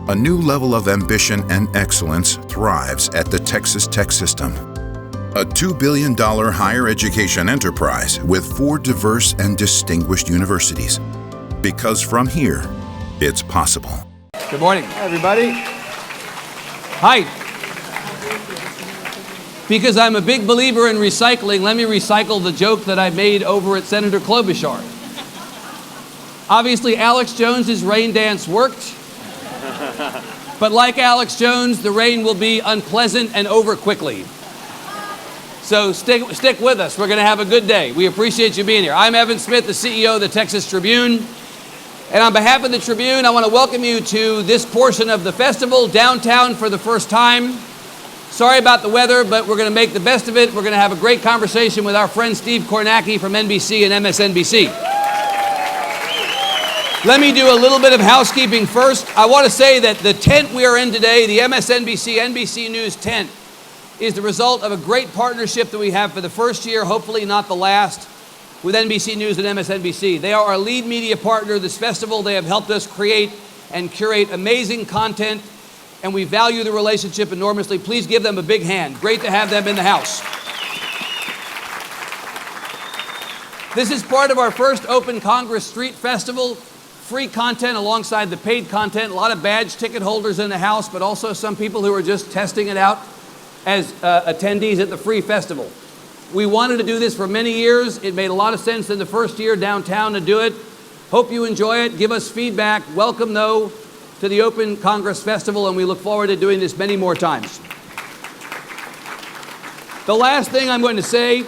A new level of ambition and excellence thrives at the Texas Tech System, a $2 billion higher education enterprise with 4 diverse and distinguished universities. Because from here, it's possible. Good morning. Hi, everybody. Hi. Because I'm a big believer in recycling, let me recycle the joke that I made over at Senator Klobuchar. Obviously, Alex Jones's rain dance worked. But like Alex Jones, the rain will be unpleasant and over quickly. So stick with us. We're going to have a good day. We appreciate you being here. I'm Evan Smith, the CEO of the Texas Tribune. And on behalf of the Tribune, I want to welcome you to this portion of the festival, downtown for the first time. Sorry about the weather, but we're going to make the best of it. We're going to have a great conversation with our friend Steve Kornacki from NBC and MSNBC. Let me do a little bit of housekeeping first. I want to say that the tent we are in today, the MSNBC, NBC News tent, is the result of a great partnership that we have for the first year, hopefully not the last, with NBC News and MSNBC. They are our lead media partner this festival. They have helped us create and curate amazing content, and we value the relationship enormously. Please give them a big hand. Great to have them in the house. This is part of our first Open Congress Street Festival. Free content alongside the paid content, a lot of badge ticket holders in the house, but also some people who are just testing it out as attendees at the free festival. We wanted to do this for many years. It made a lot of sense in the first year downtown to do it. Hope you enjoy it. Give us feedback. Welcome, though, to the Open Congress Festival, and we look forward to doing this many more times. The last thing I'm going to say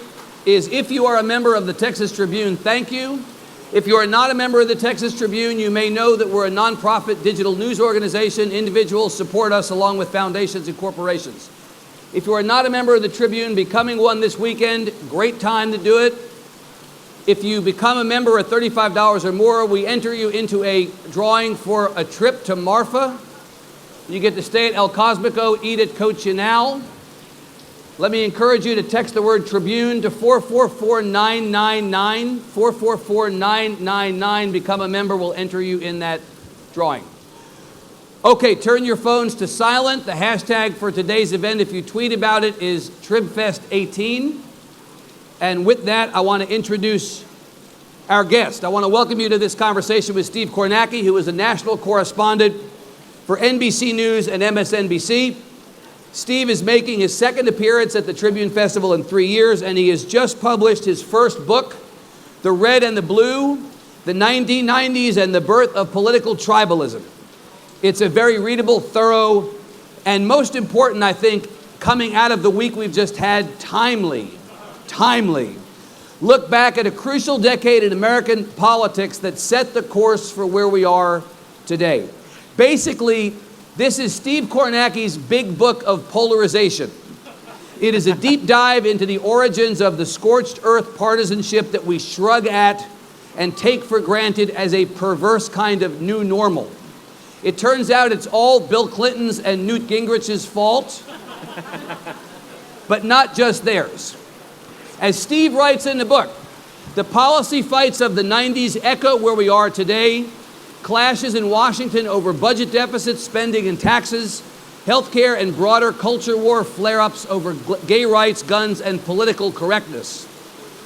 is if you are a member of the Texas Tribune, thank you. If you are not a member of the Texas Tribune, you may know that we're a nonprofit digital news organization. Individuals support us along with foundations and corporations. If you are not a member of the Tribune, becoming one this weekend, great time to do it. If you become a member at $35 or more, we enter you into a drawing for a trip to Marfa. You get to stay at El Cosmico, eat at Cochinal. Let me encourage you to text the word Tribune to 444-999, 444-999. Become a member. We'll enter you in that drawing. Okay, turn your phones to silent. The hashtag for today's event, if you tweet about it, is TribFest18. And with that, I want to introduce our guest. I want to welcome you to this conversation with Steve Kornacki, who is a national correspondent for NBC News and MSNBC. Steve is making his second appearance at the Tribune Festival in 3 years, and he has just published his first book, The Red and the Blue, the 1990s and the Birth of Political Tribalism. It's a very readable, thorough, and most important, I think, coming out of the week we've just had, timely. Look back at a crucial decade in American politics that set the course for where we are today. Basically, this is Steve Kornacki's big book of polarization. It is a deep dive into the origins of the scorched earth partisanship that we shrug at and take for granted as a perverse kind of new normal. It turns out it's all Bill Clinton's and Newt Gingrich's fault, but not just theirs. As Steve writes in the book, the policy fights of the 90s echo where we are today. Clashes in Washington over budget deficits, spending and taxes, healthcare and broader culture war flare-ups over gay rights, guns, and political correctness.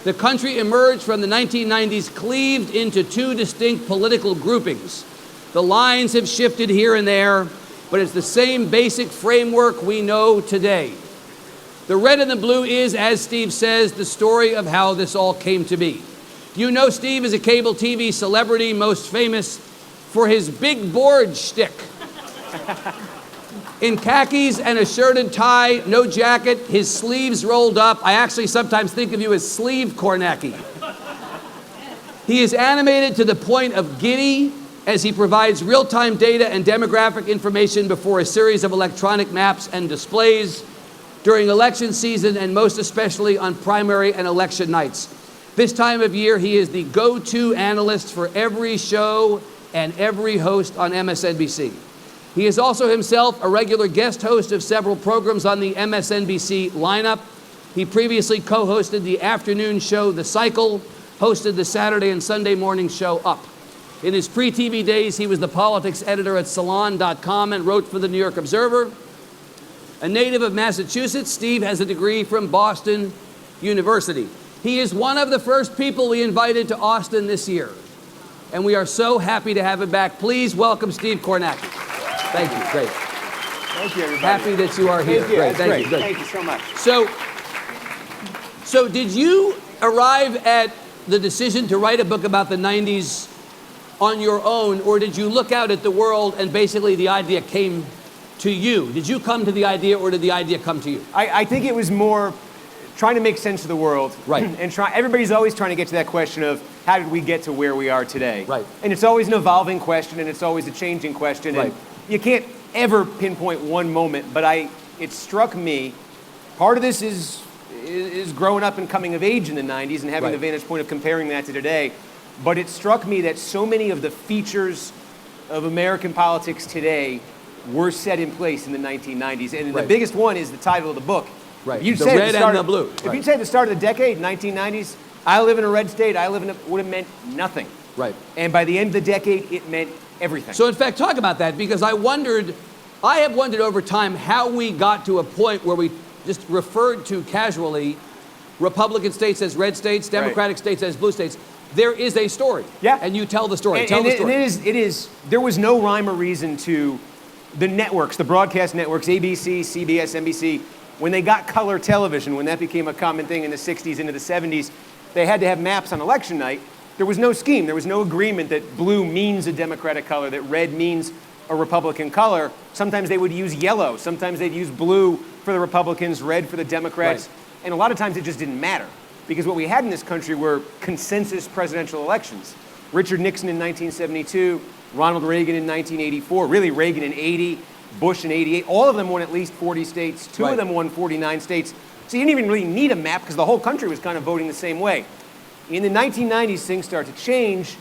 The country emerged from the 1990s cleaved into 2 distinct political groupings. The lines have shifted here and there, but it's the same basic framework we know today. The Red and the Blue is, as Steve says, the story of how this all came to be. You know Steve is a cable TV celebrity, most famous for his big board shtick. In khakis and a shirted tie, no jacket, his sleeves rolled up. I actually sometimes think of you as Sleeve Kornacki. He is animated to the point of giddy as he provides real-time data and demographic information before a series of electronic maps and displays during election season and most especially on primary and election nights. This time of year, he is the go-to analyst for every show and every host on MSNBC. He is also himself a regular guest host of several programs on the MSNBC lineup. He previously co-hosted the afternoon show The Cycle, hosted the Saturday and Sunday morning show Up. In his pre-TV days, he was the politics editor at Salon.com and wrote for the New York Observer. A native of Massachusetts, Steve has a degree from Boston University. He is one of the first people we invited to Austin this year, and we are so happy to have him back. Please welcome Steve Kornacki. Thank you. Great. Thank you, everybody. Happy that you are here. Thank you. Great. Thank you. Good. Thank you so much. So did you arrive at the decision to write a book about the 90s on your own, or did you look out at the world and basically the idea came to you? Did you come to the idea, or did the idea come to you? I think it was more trying to make sense of the world. Right. And everybody's always trying to get to that question of how did we get to where we are today? Right. And it's always an evolving question, and it's always a changing question. Right. And you can't ever pinpoint one moment, but it struck me, part of this is growing up and coming of age in the 90s and having the vantage point of comparing that to today. But it struck me that so many of the features of American politics today were set in place in the 1990s. And the biggest one is the title of the book. Right. You'd The say red and the blue. If you'd say at the start of the decade, 1990s, I live in a red state, would have meant nothing. Right. And by the end of the decade, it meant everything. So in fact, talk about that, because I have wondered over time how we got to a point where we just referred to casually Republican states as red states, Democratic states as blue states. There is a story. Yeah. And you tell the story. And, tell and the story. it is, there was no rhyme or reason to the networks, the broadcast networks, ABC, CBS, NBC, when they got color television, when that became a common thing in the 60s into the 70s, they had to have maps on election night. There was no scheme. There was no agreement that blue means a Democratic color, that red means a Republican color. Sometimes they would use yellow. Sometimes they'd use blue for the Republicans, red for the Democrats. Right. And a lot of times it just didn't matter, because what we had in this country were consensus presidential elections. Richard Nixon in 1972, Ronald Reagan in 1984, really Reagan in 80, Bush in 88. All of them won at least 40 states. Two of them won 49 states. So you didn't even really need a map, because the whole country was kind of voting the same way. In the 1990s, things start to change.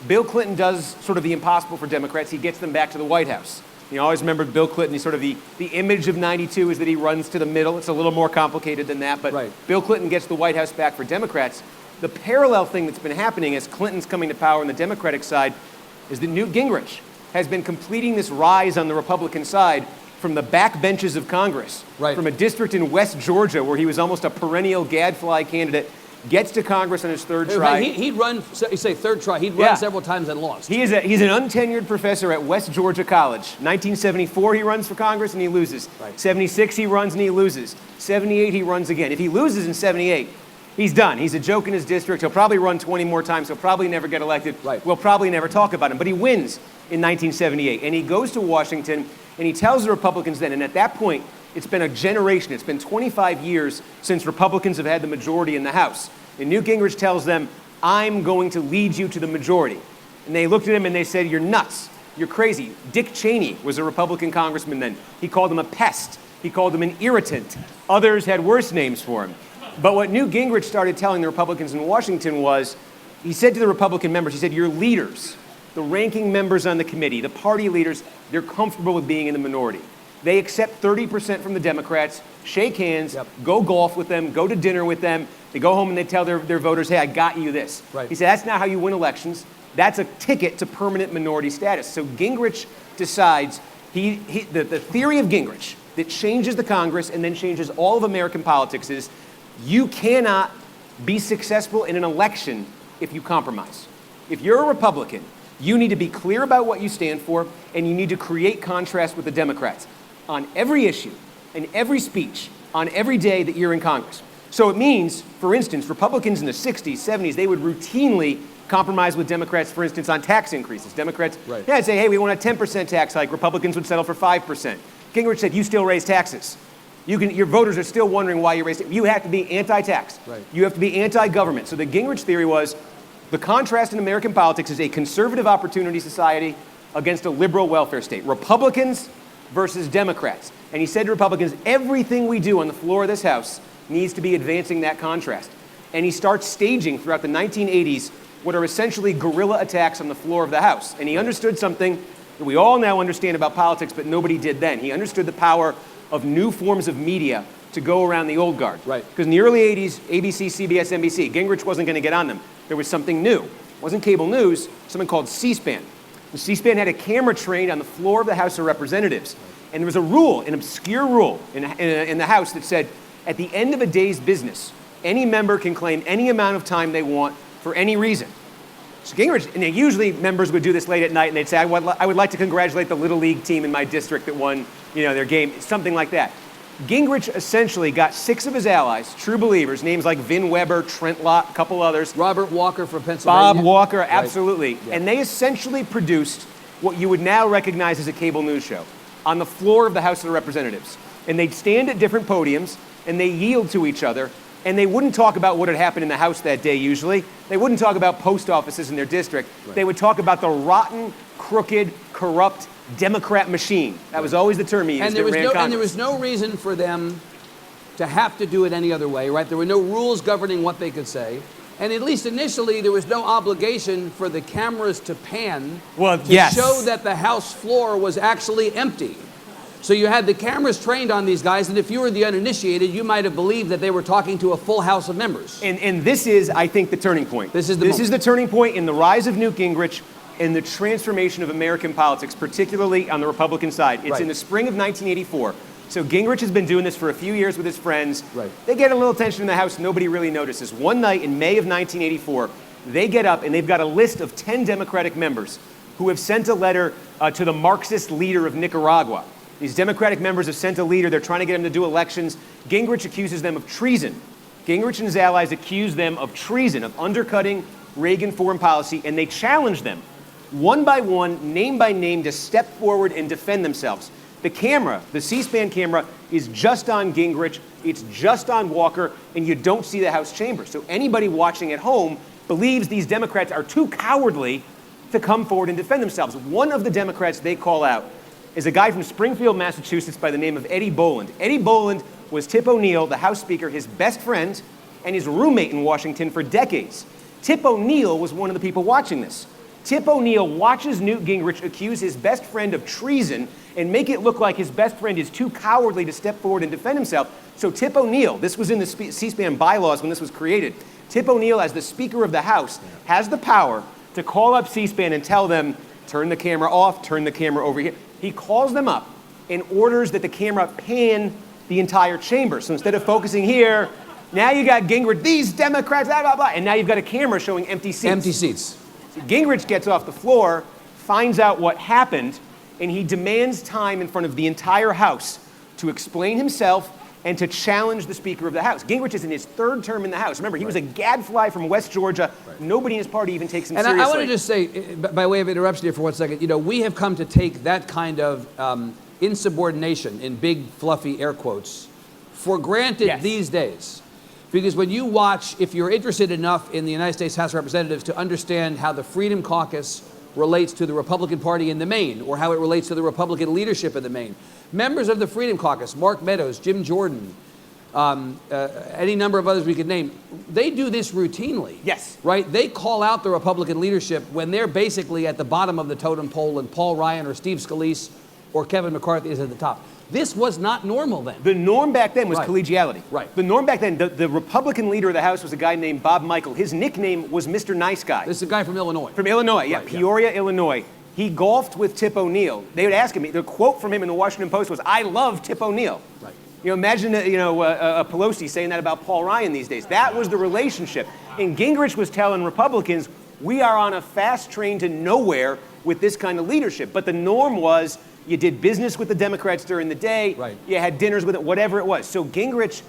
Bill Clinton does sort of the impossible for Democrats. He gets them back to the White House. You always remember Bill Clinton, he's sort of the image of 92 is that he runs to the middle. It's a little more complicated than that, but Bill Clinton gets the White House back for Democrats. The parallel thing that's been happening as Clinton's coming to power on the Democratic side is that Newt Gingrich has been completing this rise on the Republican side from the back benches of Congress, from a district in West Georgia where he was almost a perennial gadfly candidate, gets to Congress on his third try. He'd run, you say third try, he'd run several times and lost. He's an untenured professor at West Georgia College. 1974 he runs for Congress and he loses. 76 he runs and he loses. 78 he runs again. If he loses in 78, he's done. He's a joke in his district. He'll probably run 20 more times. He'll probably never get elected. We'll probably never talk about him. But he wins in 1978. And he goes to Washington and he tells the Republicans then, and at that point, it's been a generation. It's been 25 years since Republicans have had the majority in the House. And Newt Gingrich tells them, I'm going to lead you to the majority. And they looked at him and they said, you're nuts. You're crazy. Dick Cheney was a Republican congressman then. He called him a pest. He called him an irritant. Others had worse names for him. But what Newt Gingrich started telling the Republicans in Washington was, he said to the Republican members, he said, your leaders, the ranking members on the committee, the party leaders, they're comfortable with being in the minority. They accept 30% from the Democrats, shake hands, go golf with them, go to dinner with them. They go home and they tell their voters, hey, I got you this. He said, that's not how you win elections. That's a ticket to permanent minority status. So Gingrich decides, the theory of Gingrich that changes the Congress and then changes all of American politics is, you cannot be successful in an election if you compromise. If you're a Republican, you need to be clear about what you stand for, and you need to create contrast with the Democrats on every issue, in every speech, on every day that you're in Congress. So it means, for instance, Republicans in the 60s, 70s, they would routinely compromise with Democrats, for instance, on tax increases. Democrats, I'd say, hey, we want a 10% tax hike. Republicans would settle for 5%. Gingrich said, you still raise taxes. Your voters are still wondering why you raise it. You have to be anti-tax. You have to be anti-government. So the Gingrich theory was, the contrast in American politics is a conservative opportunity society against a liberal welfare state. Republicans versus Democrats. And he said to Republicans, everything we do on the floor of this House needs to be advancing that contrast. And he starts staging throughout the 1980s what are essentially guerrilla attacks on the floor of the House. And he understood something that we all now understand about politics, but nobody did then. He understood the power of new forms of media to go around the old guard. Because in the early 80s, ABC, CBS, NBC, Gingrich wasn't going to get on them. There was something new. wasn't cable news, something called C-SPAN. And C-SPAN had a camera trained on the floor of the House of Representatives. And there was a rule, an obscure rule in the House that said, at the end of a day's business, any member can claim any amount of time they want for any reason. So Gingrich, and usually members would do this late at night, and they'd say, I would like to congratulate the Little League team in my district that won, their game, something like that. Gingrich essentially got 6 of his allies, true believers, names like Vin Weber, Trent Lott, a couple others. Robert Walker from Pennsylvania. Bob Walker, absolutely. Right. Yeah. And they essentially produced what you would now recognize as a cable news show on the floor of the House of Representatives. And they'd stand at different podiums, and they yield to each other, and they wouldn't talk about what had happened in the House that day usually. They wouldn't talk about post offices in their district. Right. They would talk about the rotten, crooked, corrupt Democrat machine. That was always the term he used. And there was no reason for them to have to do it any other way, right? There were no rules governing what they could say. And at least initially, there was no obligation for the cameras to pan to show that the House floor was actually empty. So you had the cameras trained on these guys, and if you were the uninitiated, you might have believed that they were talking to a full House of members. And this is, I think, the turning point. This is the turning point in the rise of Newt Gingrich and the transformation of American politics, particularly on the Republican side. It's in the spring of 1984. So Gingrich has been doing this for a few years with his friends. Right. They get a little attention in the House. Nobody really notices. One night in May of 1984, they get up and they've got a list of 10 Democratic members who have sent a letter to the Marxist leader of Nicaragua. These Democratic members have sent a leader. They're trying to get him to do elections. Gingrich accuses them of treason. Gingrich and his allies accuse them of treason, of undercutting Reagan foreign policy, and they challenge them one by one, name by name, to step forward and defend themselves. The camera, the C-SPAN camera, is just on Gingrich, it's just on Walker, and you don't see the House chamber. So anybody watching at home believes these Democrats are too cowardly to come forward and defend themselves. One of the Democrats they call out is a guy from Springfield, Massachusetts by the name of Eddie Boland. Eddie Boland was Tip O'Neill, the House Speaker, his best friend, and his roommate in Washington for decades. Tip O'Neill was one of the people watching this. Tip O'Neill watches Newt Gingrich accuse his best friend of treason and make it look like his best friend is too cowardly to step forward and defend himself. So Tip O'Neill, this was in the C-SPAN bylaws when this was created, Tip O'Neill, as the Speaker of the House, has the power to call up C-SPAN and tell them, turn the camera off, turn the camera over here. He calls them up and orders that the camera pan the entire chamber. So instead of focusing here, now you got Gingrich, these Democrats, blah, blah, blah, and now you've got a camera showing empty seats. Empty seats. So Gingrich gets off the floor, finds out what happened, and he demands time in front of the entire House to explain himself and to challenge the Speaker of the House. Gingrich is in his 3rd term in the House. Remember, he was a gadfly from West Georgia. Nobody in his party even takes him seriously. And I want to just say, by way of interruption here for 1 second, we have come to take that kind of insubordination, in big, fluffy air quotes, for granted these days. Because when you watch, if you're interested enough in the United States House of Representatives to understand how the Freedom Caucus relates to the Republican Party in the main, or how it relates to the Republican leadership in the main, members of the Freedom Caucus, Mark Meadows, Jim Jordan, any number of others we could name, they do this routinely. Yes. Right? They call out the Republican leadership when they're basically at the bottom of the totem pole and Paul Ryan or Steve Scalise or Kevin McCarthy is at the top. This was not normal then. The norm back then was collegiality. Right. The norm back then, the Republican leader of the House was a guy named Bob Michael. His nickname was Mr. Nice Guy. This is a guy from Illinois. From Illinois, yeah, Peoria, Illinois. He golfed with Tip O'Neill. They would ask him, the quote from him in the Washington Post was, "I love Tip O'Neill." Right. Imagine Pelosi saying that about Paul Ryan these days. That was the relationship. And Gingrich was telling Republicans, we are on a fast train to nowhere with this kind of leadership. But the norm was, you did business with the Democrats during the day. Right. You had dinners with it, whatever it was. So Gingrich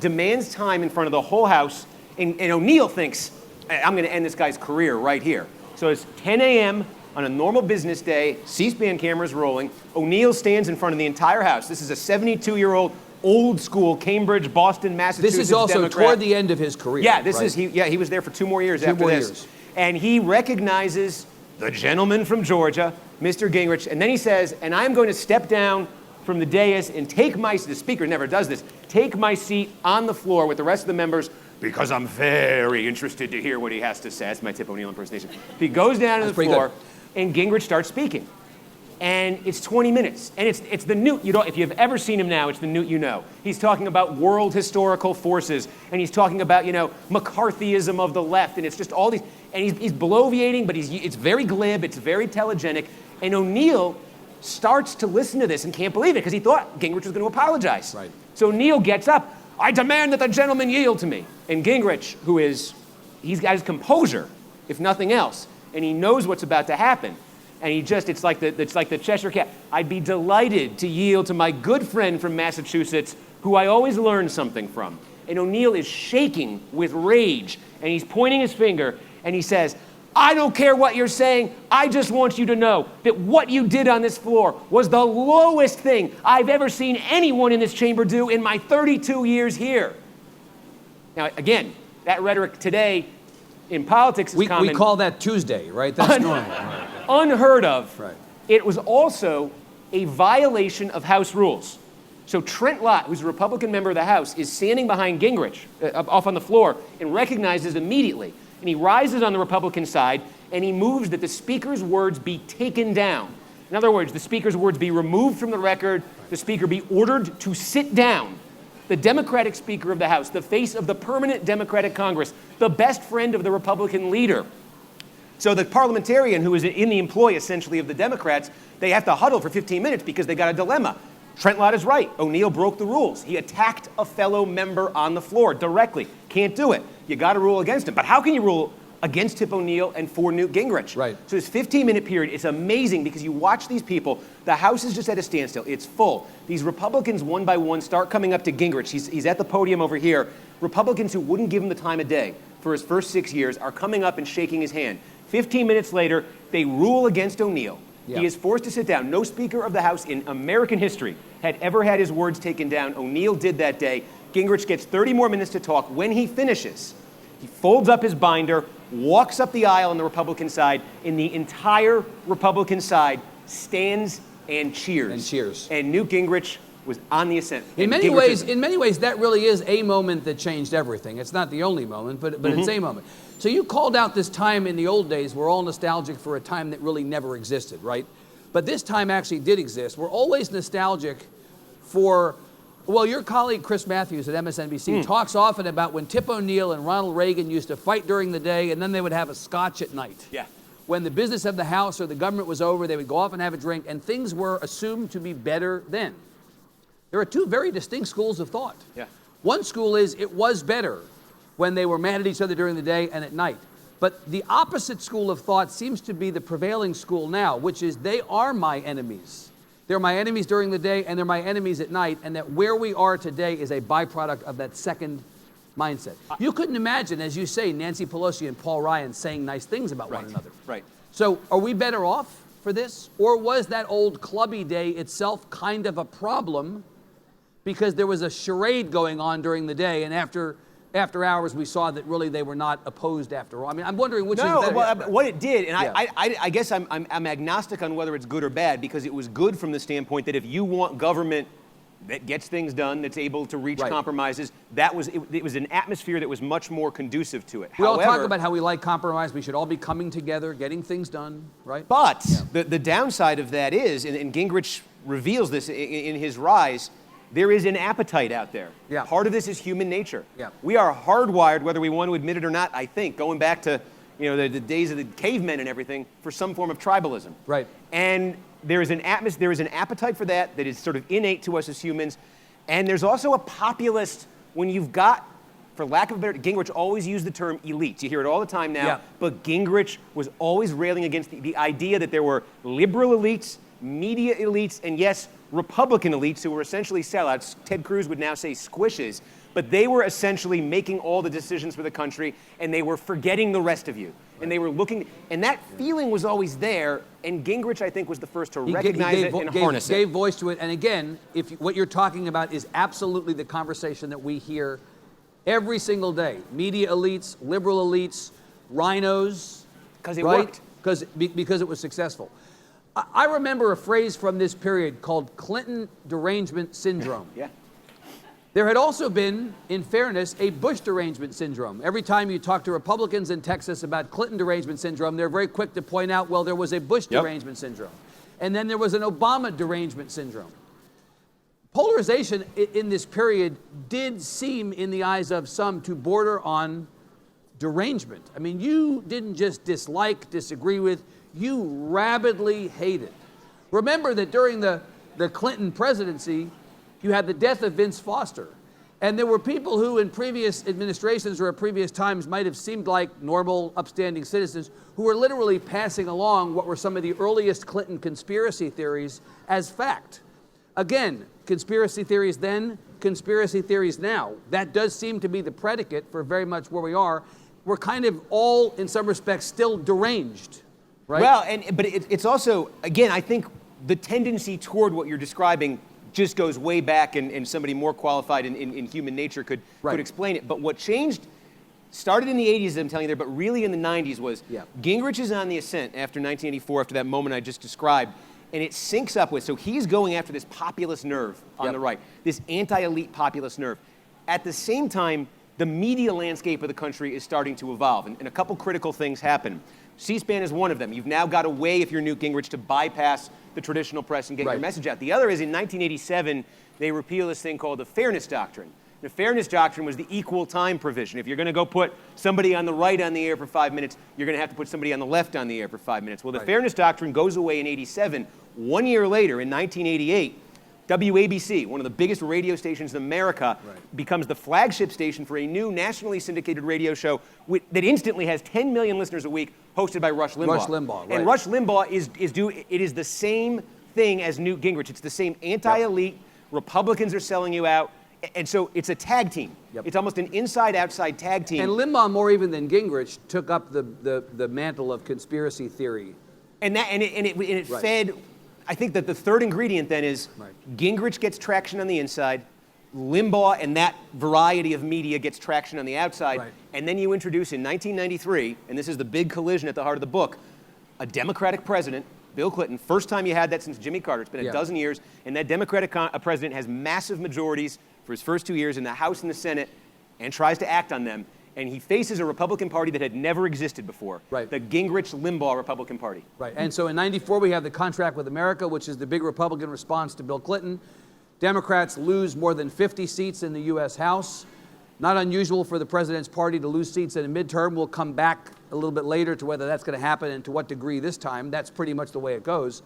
demands time in front of the whole House, and O'Neill thinks, I'm going to end this guy's career right here. So it's 10 a.m. on a normal business day, C-SPAN cameras rolling. O'Neill stands in front of the entire House. This is a 72-year-old, old school, Cambridge, Boston, Massachusetts This is also Democrat. Toward the end of his career. Yeah, he was there for 2 more years after this. And he recognizes the gentleman from Georgia, Mr. Gingrich, and then he says, and I'm going to step down from the dais and take my, the Speaker never does this, take my seat on the floor with the rest of the members because I'm very interested to hear what he has to say. That's my Tip O'Neill impersonation. He goes down to the floor, and Gingrich starts speaking. And it's 20 minutes. And it's the Newt, if you've ever seen him now, it's the Newt you know. He's talking about world historical forces, and he's talking about, McCarthyism of the left, and it's just all these. and he's bloviating, but it's very glib, it's very telegenic, and O'Neill starts to listen to this and can't believe it because he thought Gingrich was going to apologize. Right. So O'Neill gets up, I demand that the gentleman yield to me. And Gingrich, he's got his composure, if nothing else, and he knows what's about to happen. And it's like the Cheshire Cat. I'd be delighted to yield to my good friend from Massachusetts, who I always learn something from. And O'Neill is shaking with rage, and he's pointing his finger, and he says, I don't care what you're saying. I just want you to know that what you did on this floor was the lowest thing I've ever seen anyone in this chamber do in my 32 years here. Now, again, that rhetoric today in politics is common. We call that Tuesday, right? That's normal. Unheard of. Right. It was also a violation of House rules. So Trent Lott, who's a Republican member of the House, is standing behind Gingrich off on the floor and recognizes immediately. And he rises on the Republican side, and he moves that the Speaker's words be taken down. In other words, the Speaker's words be removed from the record, the Speaker be ordered to sit down. The Democratic Speaker of the House, the face of the permanent Democratic Congress, the best friend of the Republican leader. So the parliamentarian who is in the employ, essentially, of the Democrats, they have to huddle for 15 minutes because they got a dilemma. Trent Lott is right. O'Neill broke the rules. He attacked a fellow member on the floor directly. Can't do it. You got to rule against him. But how can you rule against Tip O'Neill and for Newt Gingrich? Right. So this 15-minute period, it's amazing because you watch these people. The House is just at a standstill. It's full. These Republicans, one by one, start coming up to Gingrich. He's at the podium over here. Republicans who wouldn't give him the time of day for his first 6 years are coming up and shaking his hand. 15 minutes later, they rule against O'Neill. Yeah. He is forced to sit down. No Speaker of the House in American history had ever had his words taken down. O'Neill did that day. Gingrich gets 30 more minutes to talk. When he finishes, he folds up his binder, walks up the aisle on the Republican side, and the entire Republican side stands and cheers. And cheers. And Newt Gingrich was on the ascent. In many ways, that really is a moment that changed everything. It's not the only moment, but it's a moment. So you called out this time in the old days. We're all nostalgic for a time that really never existed, right? But this time actually did exist. We're always nostalgic for, well, your colleague Chris Matthews at MSNBC talks often about when Tip O'Neill and Ronald Reagan used to fight during the day, and then they would have a scotch at night. Yeah. When the business of the House or the government was over, they would go off and have a drink, and things were assumed to be better then. There are two very distinct schools of thought. Yeah. One school is it was better when they were mad at each other during the day and at night. But the opposite school of thought seems to be the prevailing school now, which is they are my enemies. They're my enemies during the day and they're my enemies at night, and that where we are today is a byproduct of that second mindset. You couldn't imagine, as you say, Nancy Pelosi and Paul Ryan saying nice things about one another. Right. So are we better off for this? Or was that old clubby day itself kind of a problem because there was a charade going on during the day, and after hours we saw that really they were not opposed after all? I mean, I'm wondering which is better. Well, what it did, and I guess I'm agnostic on whether it's good or bad, because it was good from the standpoint that if you want government that gets things done, that's able to reach compromises, it was an atmosphere that was much more conducive to it. We all talk about how we like compromise. We should all be coming together, getting things done, right? But the downside of that is, and Gingrich reveals this in his rise, there is an appetite out there. Yeah. Part of this is human nature. Yeah. We are hardwired, whether we want to admit it or not, I think, going back to the days of the cavemen and everything, for some form of tribalism. Right. And there is an appetite for that is sort of innate to us as humans. And there's also a populist, when you've got, for lack of a better, Gingrich always used the term elites. You hear it all the time now. Yeah. But Gingrich was always railing against the idea that there were liberal elites, media elites, and yes, Republican elites who were essentially sellouts. Ted Cruz would now say squishes, but they were essentially making all the decisions for the country, and they were forgetting the rest of you. And they were looking, and that feeling was always there, and Gingrich, I think, was the first to recognize it and harness it. Gave voice to it, and again, what you're talking about is absolutely the conversation that we hear every single day. Media elites, liberal elites, rhinos. Because it worked. Because it was successful. I remember a phrase from this period called Clinton derangement syndrome. Yeah. There had also been, in fairness, a Bush derangement syndrome. Every time you talk to Republicans in Texas about Clinton derangement syndrome, they're very quick to point out, well, there was a Bush derangement syndrome. And then there was an Obama derangement syndrome. Polarization in this period did seem, in the eyes of some, to border on derangement. I mean, you didn't just dislike, disagree with, you rabidly hated. Remember that during the Clinton presidency, you had the death of Vince Foster. And there were people who in previous administrations or at previous times might have seemed like normal, upstanding citizens who were literally passing along what were some of the earliest Clinton conspiracy theories as fact. Again, conspiracy theories then, conspiracy theories now. That does seem to be the predicate for very much where we are. We're kind of all, in some respects, still deranged, right? Well, but it's also, again, I think the tendency toward what you're describing just goes way back, and somebody more qualified in human nature could explain it. But what changed, started in the 80s, as I'm telling you there, but really in the 90s was Gingrich is on the ascent after 1984, after that moment I just described, and it syncs up with, so he's going after this populist nerve on the right, this anti-elite populist nerve. At the same time, the media landscape of the country is starting to evolve, and a couple critical things happen. C-SPAN is one of them. You've now got a way, if you're Newt Gingrich, to bypass the traditional press and get your message out. The other is in 1987, they repeal this thing called the Fairness Doctrine. The Fairness Doctrine was the equal time provision. If you're going to go put somebody on the right on the air for 5 minutes, you're going to have to put somebody on the left on the air for 5 minutes. Well, the Fairness Doctrine goes away in 87. 1 year later, in 1988, WABC, one of the biggest radio stations in America, becomes the flagship station for a new nationally syndicated radio show that instantly has 10 million listeners a week, hosted by Rush Limbaugh. Rush Limbaugh, right. And Rush Limbaugh is the same thing as Newt Gingrich. It's the same anti-elite. Republicans are selling you out. And so it's a tag team. It's almost an inside-outside tag team. And Limbaugh, more even than Gingrich, took up the mantle of conspiracy theory. And it fed. I think that the third ingredient then is Gingrich gets traction on the inside, Limbaugh and that variety of media gets traction on the outside, and then you introduce in 1993, and this is the big collision at the heart of the book, a Democratic president, Bill Clinton, first time you had that since Jimmy Carter. It's been a dozen years, and that Democratic president has massive majorities for his first 2 years in the House and the Senate and tries to act on them. And he faces a Republican Party that had never existed before, the Gingrich-Limbaugh Republican Party. And so in 94, we have the Contract with America, which is the big Republican response to Bill Clinton. Democrats lose more than 50 seats in the U.S. House. Not unusual for the president's party to lose seats in a midterm. We'll come back a little bit later to whether that's going to happen and to what degree this time. That's pretty much the way it goes.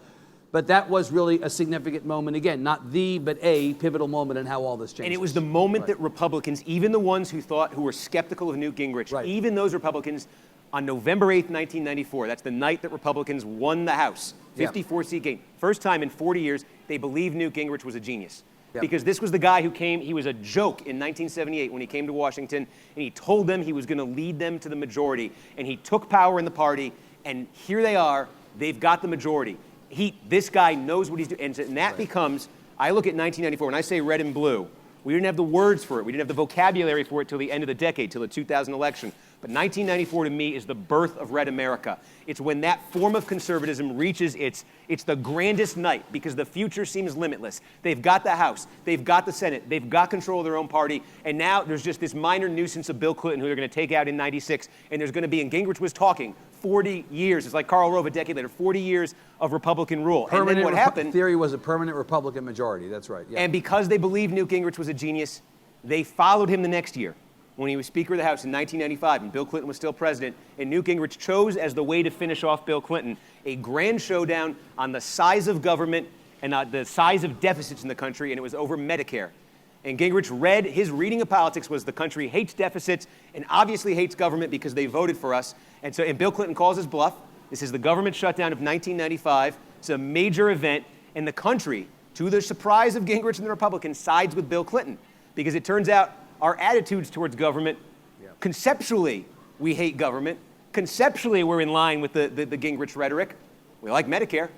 But that was really a significant moment. Again, not the, but a pivotal moment in how all this changed. And it was the moment that Republicans, even the ones who were skeptical of Newt Gingrich, even those Republicans, on November 8th, 1994, that's the night that Republicans won the House, 54-seat gain. First time in 40 years, they believed Newt Gingrich was a genius. Because this was the guy who came, he was a joke in 1978 when he came to Washington, and he told them he was going to lead them to the majority. And he took power in the party, and here they are, they've got the majority. This guy knows what he's doing. And that becomes, I look at 1994, when I say red and blue, we didn't have the words for it. We didn't have the vocabulary for it till the end of the decade, till the 2000 election. But 1994 to me is the birth of Red America. It's when that form of conservatism reaches it's the grandest night because the future seems limitless. They've got the House, they've got the Senate, they've got control of their own party, and now there's just this minor nuisance of Bill Clinton who they're going to take out in 96, and there's going to be, and Gingrich was talking, 40 years. It's like Karl Rove a decade later, 40 years of Republican rule. And then what happened? Theory was a permanent Republican majority. That's right. And because they believed Newt Gingrich was a genius, they followed him the next year when he was Speaker of the House in 1995 and Bill Clinton was still president. And Newt Gingrich chose as the way to finish off Bill Clinton a grand showdown on the size of government and the size of deficits in the country, and it was over Medicare. And Gingrich his reading of politics was the country hates deficits and obviously hates government because they voted for us. And Bill Clinton calls his bluff. This is the government shutdown of 1995. It's a major event, and the country, to the surprise of Gingrich and the Republicans, sides with Bill Clinton. Because it turns out our attitudes towards government, conceptually, we hate government. Conceptually, we're in line with the Gingrich rhetoric. We like Medicare.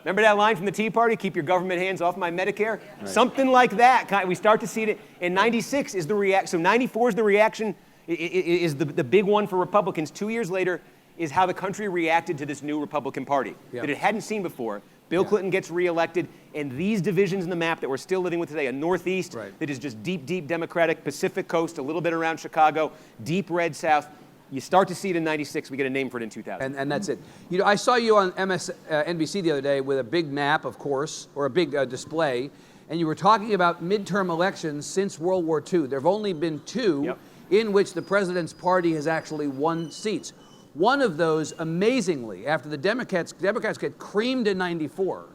Remember that line from the Tea Party, keep your government hands off my Medicare? Right. Something like that. We start to see it. And 96 is the reaction. So 94 is the reaction, is the big one for Republicans. 2 years later is how the country reacted to this new Republican Party that it hadn't seen before. Bill Clinton gets reelected, and these divisions in the map that we're still living with today, a Northeast that is just deep, deep Democratic, Pacific Coast, a little bit around Chicago, deep red South. You start to see it in 96. We get a name for it in 2000. And that's it. You know, I saw you on NBC the other day with a big map, of course, or a big display, and you were talking about midterm elections since World War II. There have only been two, in which the president's party has actually won seats. One of those, amazingly, after the Democrats get creamed in 94,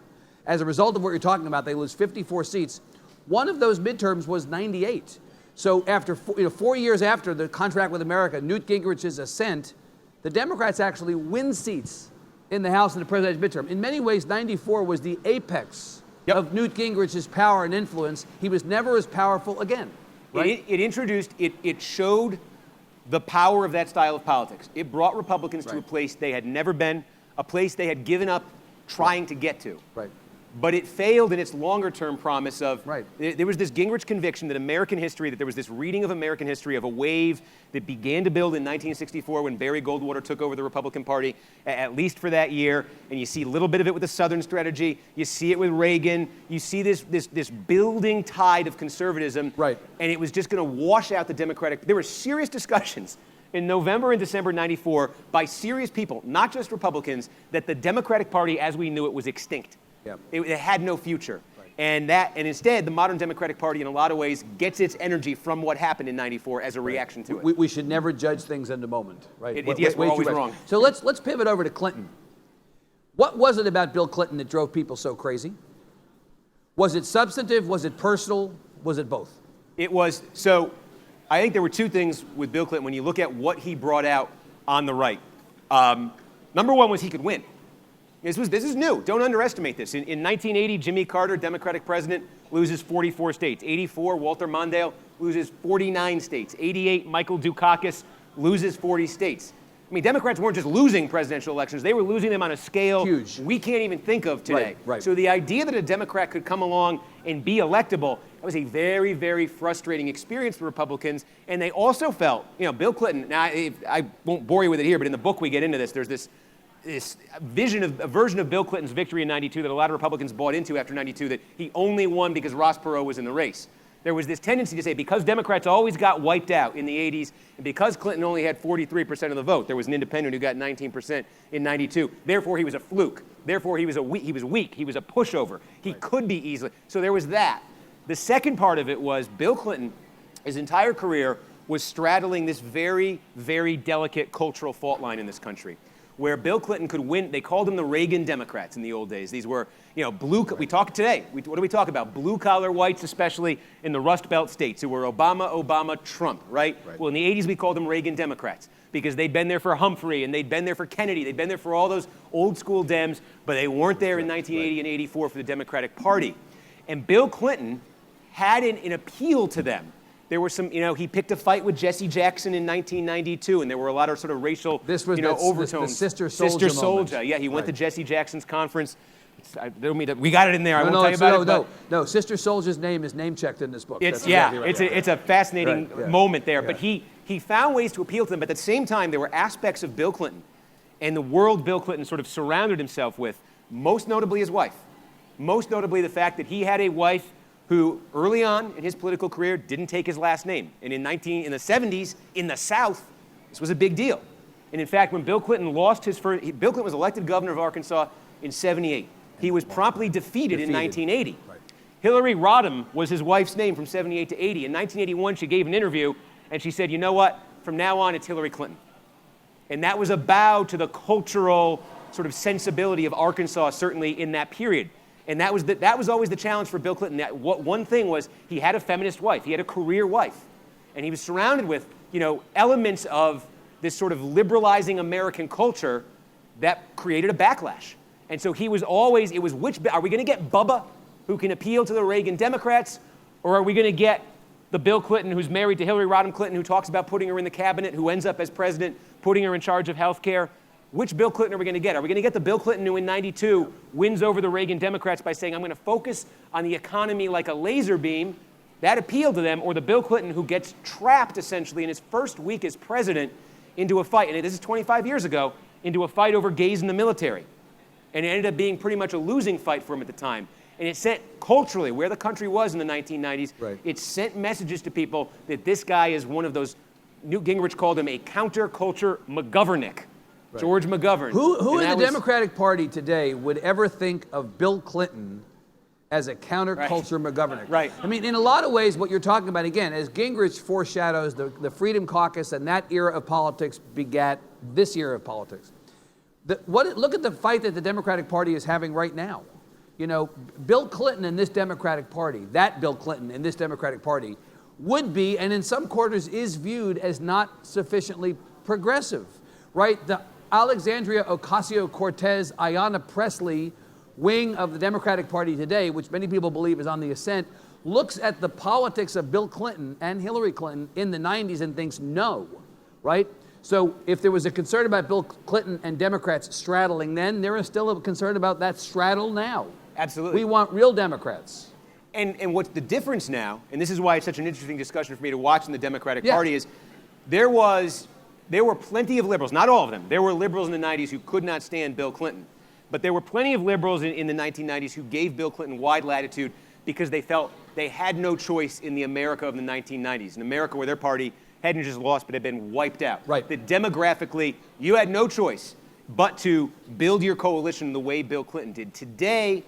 as a result of what you're talking about, they lose 54 seats. One of those midterms was 98. So after 4 years after the contract with America, Newt Gingrich's ascent, the Democrats actually win seats in the House in the presidential midterm. In many ways, 94 was the apex of Newt Gingrich's power and influence. He was never as powerful again. Right? It showed the power of that style of politics. It brought Republicans to a place they had never been, a place they had given up trying to get to. Right. But it failed in its longer-term promise of, there was this Gingrich conviction that American history, that there was this reading of American history of a wave that began to build in 1964 when Barry Goldwater took over the Republican Party, at least for that year. And you see a little bit of it with the Southern strategy. You see it with Reagan. You see this building tide of conservatism. Right. And it was just going to wash out the Democratic. There were serious discussions in November and December 94 by serious people, not just Republicans, that the Democratic Party as we knew it was extinct. Yep. It had no future. Right. And instead, the modern Democratic Party, in a lot of ways, gets its energy from what happened in 94 as a reaction to it. We should never judge things in the moment, right? Yes, we're always wrong. So let's pivot over to Clinton. What was it about Bill Clinton that drove people so crazy? Was it substantive? Was it personal? Was it both? It was. So I think there were two things with Bill Clinton when you look at what he brought out on the right. Number one was he could win. This is new. Don't underestimate this. In 1980, Jimmy Carter, Democratic president, loses 44 states. 84, Walter Mondale loses 49 states. 88, Michael Dukakis loses 40 states. I mean, Democrats weren't just losing presidential elections. They were losing them on a scale huge we can't even think of today. Right. So the idea that a Democrat could come along and be electable, that was a very, very frustrating experience for Republicans. And they also felt, Bill Clinton, now I won't bore you with it here, but in the book we get into this, there's this version of Bill Clinton's victory in 92 that a lot of Republicans bought into after 92, that he only won because Ross Perot was in the race. There was this tendency to say because Democrats always got wiped out in the 80s, and because Clinton only had 43% of the vote, there was an independent who got 19% in 92. Therefore, he was a fluke. Therefore, he was weak. He was a pushover. He could be easily. So there was that. The second part of it was Bill Clinton, his entire career, was straddling this very, very delicate cultural fault line in this country, where Bill Clinton could win. They called them the Reagan Democrats in the old days. These were, blue. We talk today. What do we talk about? Blue-collar whites, especially in the Rust Belt states, who were Obama, Trump, right? Well, in the 80s, we called them Reagan Democrats because they'd been there for Humphrey and they'd been there for Kennedy. They'd been there for all those old-school Dems, but they weren't there in 1980 and 84 for the Democratic Party. And Bill Clinton had an appeal to them. There were some, he picked a fight with Jesse Jackson in 1992, and there were a lot of sort of racial, overtones. The Sister Souljah. Yeah, he went to Jesse Jackson's conference. We got it in there. I won't tell you about it. No. Sister Souljah's name is name-checked in this book. It's a fascinating moment there. Yeah. But he found ways to appeal to them. But at the same time, there were aspects of Bill Clinton and the world Bill Clinton sort of surrounded himself with, most notably his wife. Most notably the fact that he had a wife who early on in his political career didn't take his last name. And in the 70s, in the South, this was a big deal. And in fact, when Bill Clinton lost Bill Clinton was elected governor of Arkansas in 78. He was promptly defeated in 1980. Right. Hillary Rodham was his wife's name from 78 to 80. In 1981, she gave an interview, and she said, you know what? From now on, it's Hillary Clinton. And that was a bow to the cultural sort of sensibility of Arkansas, certainly in that period. And that was always the challenge for Bill Clinton. One thing was he had a feminist wife. He had a career wife. And he was surrounded with, elements of this sort of liberalizing American culture that created a backlash. And so he was always, are we going to get Bubba, who can appeal to the Reagan Democrats, or are we going to get the Bill Clinton who's married to Hillary Rodham Clinton, who talks about putting her in the cabinet, who ends up as president, putting her in charge of health care? Which Bill Clinton are we going to get? Are we going to get the Bill Clinton who in 92 wins over the Reagan Democrats by saying, I'm going to focus on the economy like a laser beam? That appealed to them. Or the Bill Clinton who gets trapped essentially in his first week as president into a fight, and this is 25 years ago, into a fight over gays in the military. And it ended up being pretty much a losing fight for him at the time. And it sent culturally, where the country was in the 1990s, it sent messages to people that this guy is one of those, Newt Gingrich called him a counterculture McGovernick. Right. George McGovern. Who in the Democratic Party today would ever think of Bill Clinton as a counterculture McGovern. Right. I mean, in a lot of ways, what you're talking about, again, as Gingrich foreshadows, the Freedom Caucus and that era of politics begat this era of politics. Look at the fight that the Democratic Party is having right now. You know, Bill Clinton and this Democratic Party, that Bill Clinton and this Democratic Party, would be, and in some quarters is viewed as not sufficiently progressive, right? The Alexandria Ocasio-Cortez, Ayanna Pressley wing of the Democratic Party today, which many people believe is on the ascent, looks at the politics of Bill Clinton and Hillary Clinton in the 90s and thinks no, right? So if there was a concern about Bill Clinton and Democrats straddling then, there is still a concern about that straddle now. Absolutely. We want real Democrats. And what's the difference now, and this is why it's such an interesting discussion for me to watch in the Democratic Party, is there were plenty of liberals, not all of them. There were liberals in the 90s who could not stand Bill Clinton. But there were plenty of liberals in the 1990s who gave Bill Clinton wide latitude because they felt they had no choice in the America of the 1990s, an America where their party hadn't just lost but had been wiped out. Right. That demographically, you had no choice but to build your coalition the way Bill Clinton did. Today,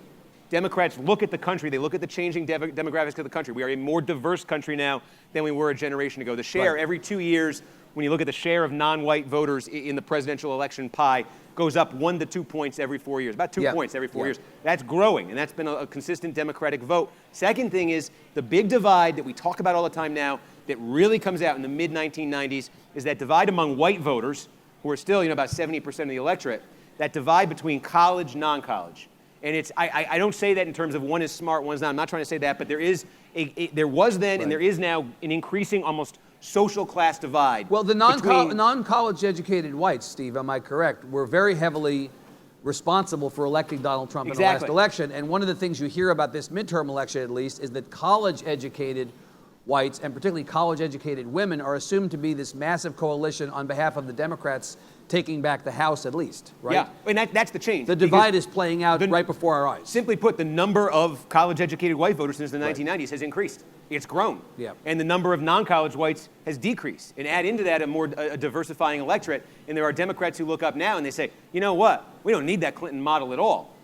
Democrats look at the country, they look at the changing demographics of the country. We are a more diverse country now than we were a generation ago. The share every 2 years, when you look at the share of non-white voters in the presidential election pie, goes up 1 to 2 points every 4 years, about 2 points every 4 years. That's growing, and that's been a consistent Democratic vote. Second thing is the big divide that we talk about all the time now that really comes out in the mid-1990s is that divide among white voters, who are still about 70% of the electorate, that divide between college, non-college. And it's I don't say that in terms of one is smart, one's not. I'm not trying to say that, but there was then and there is now an increasing almost social class divide. Well, the non-college educated whites, Steve, am I correct, were very heavily responsible for electing Donald Trump in the last election. And one of the things you hear about this midterm election, at least, is that college educated whites, and particularly college educated women, are assumed to be this massive coalition on behalf of the Democrats taking back the House, at least, right? Yeah, and that's the change. The divide is playing out right before our eyes. Simply put, the number of college-educated white voters since the 1990s has increased. It's grown. Yeah. And the number of non-college whites has decreased. And add into that a diversifying electorate, and there are Democrats who look up now and they say, you know what? We don't need that Clinton model at all.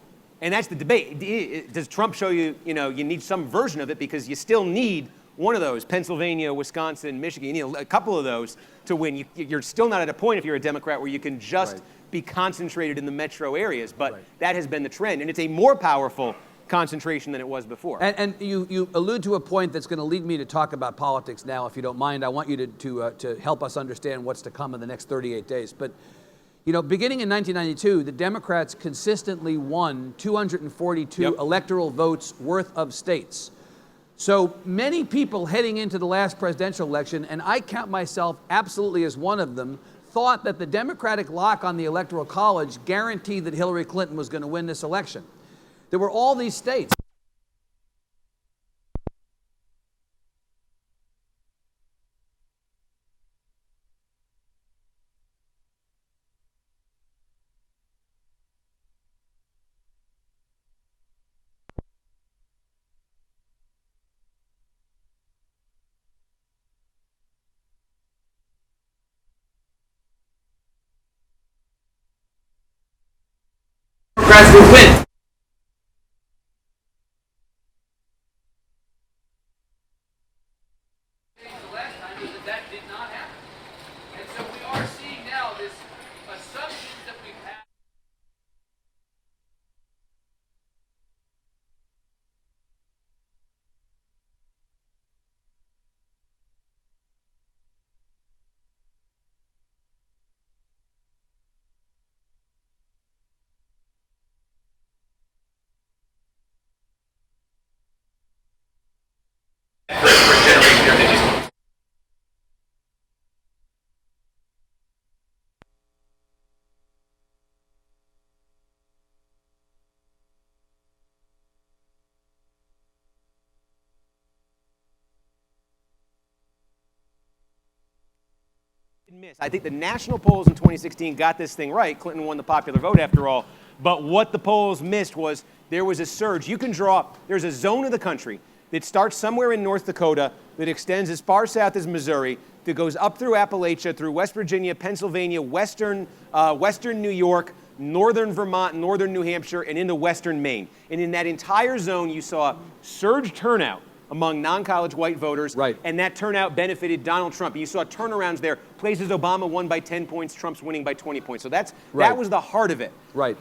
And that's the debate. Does Trump show you, you need some version of it because you still need one of those, Pennsylvania, Wisconsin, Michigan, you need a couple of those to win. You're still not at a point if you're a Democrat where you can just be concentrated in the metro areas, but that has been the trend. And it's a more powerful concentration than it was before. And you allude to a point that's going to lead me to talk about politics now, if you don't mind. I want you to help us understand what's to come in the next 38 days. But, beginning in 1992, the Democrats consistently won 242 electoral votes worth of states. So many people heading into the last presidential election, and I count myself absolutely as one of them, thought that the Democratic lock on the Electoral College guaranteed that Hillary Clinton was going to win this election. There were all these states. Democrats would win. The last time was that did not happen. And so we are seeing now this assumption that we've had. I think the national polls in 2016 got this thing right. Clinton won the popular vote after all. But what the polls missed was there was a surge. There's a zone of the country that starts somewhere in North Dakota that extends as far south as Missouri, that goes up through Appalachia, through West Virginia, Pennsylvania, western New York, northern Vermont, northern New Hampshire, and into western Maine. And in that entire zone, you saw surge turnout among non-college white voters, right. And that turnout benefited Donald Trump. And you saw turnarounds there, places Obama won by 10 points, Trump's winning by 20 points. So that was the heart of it. Right.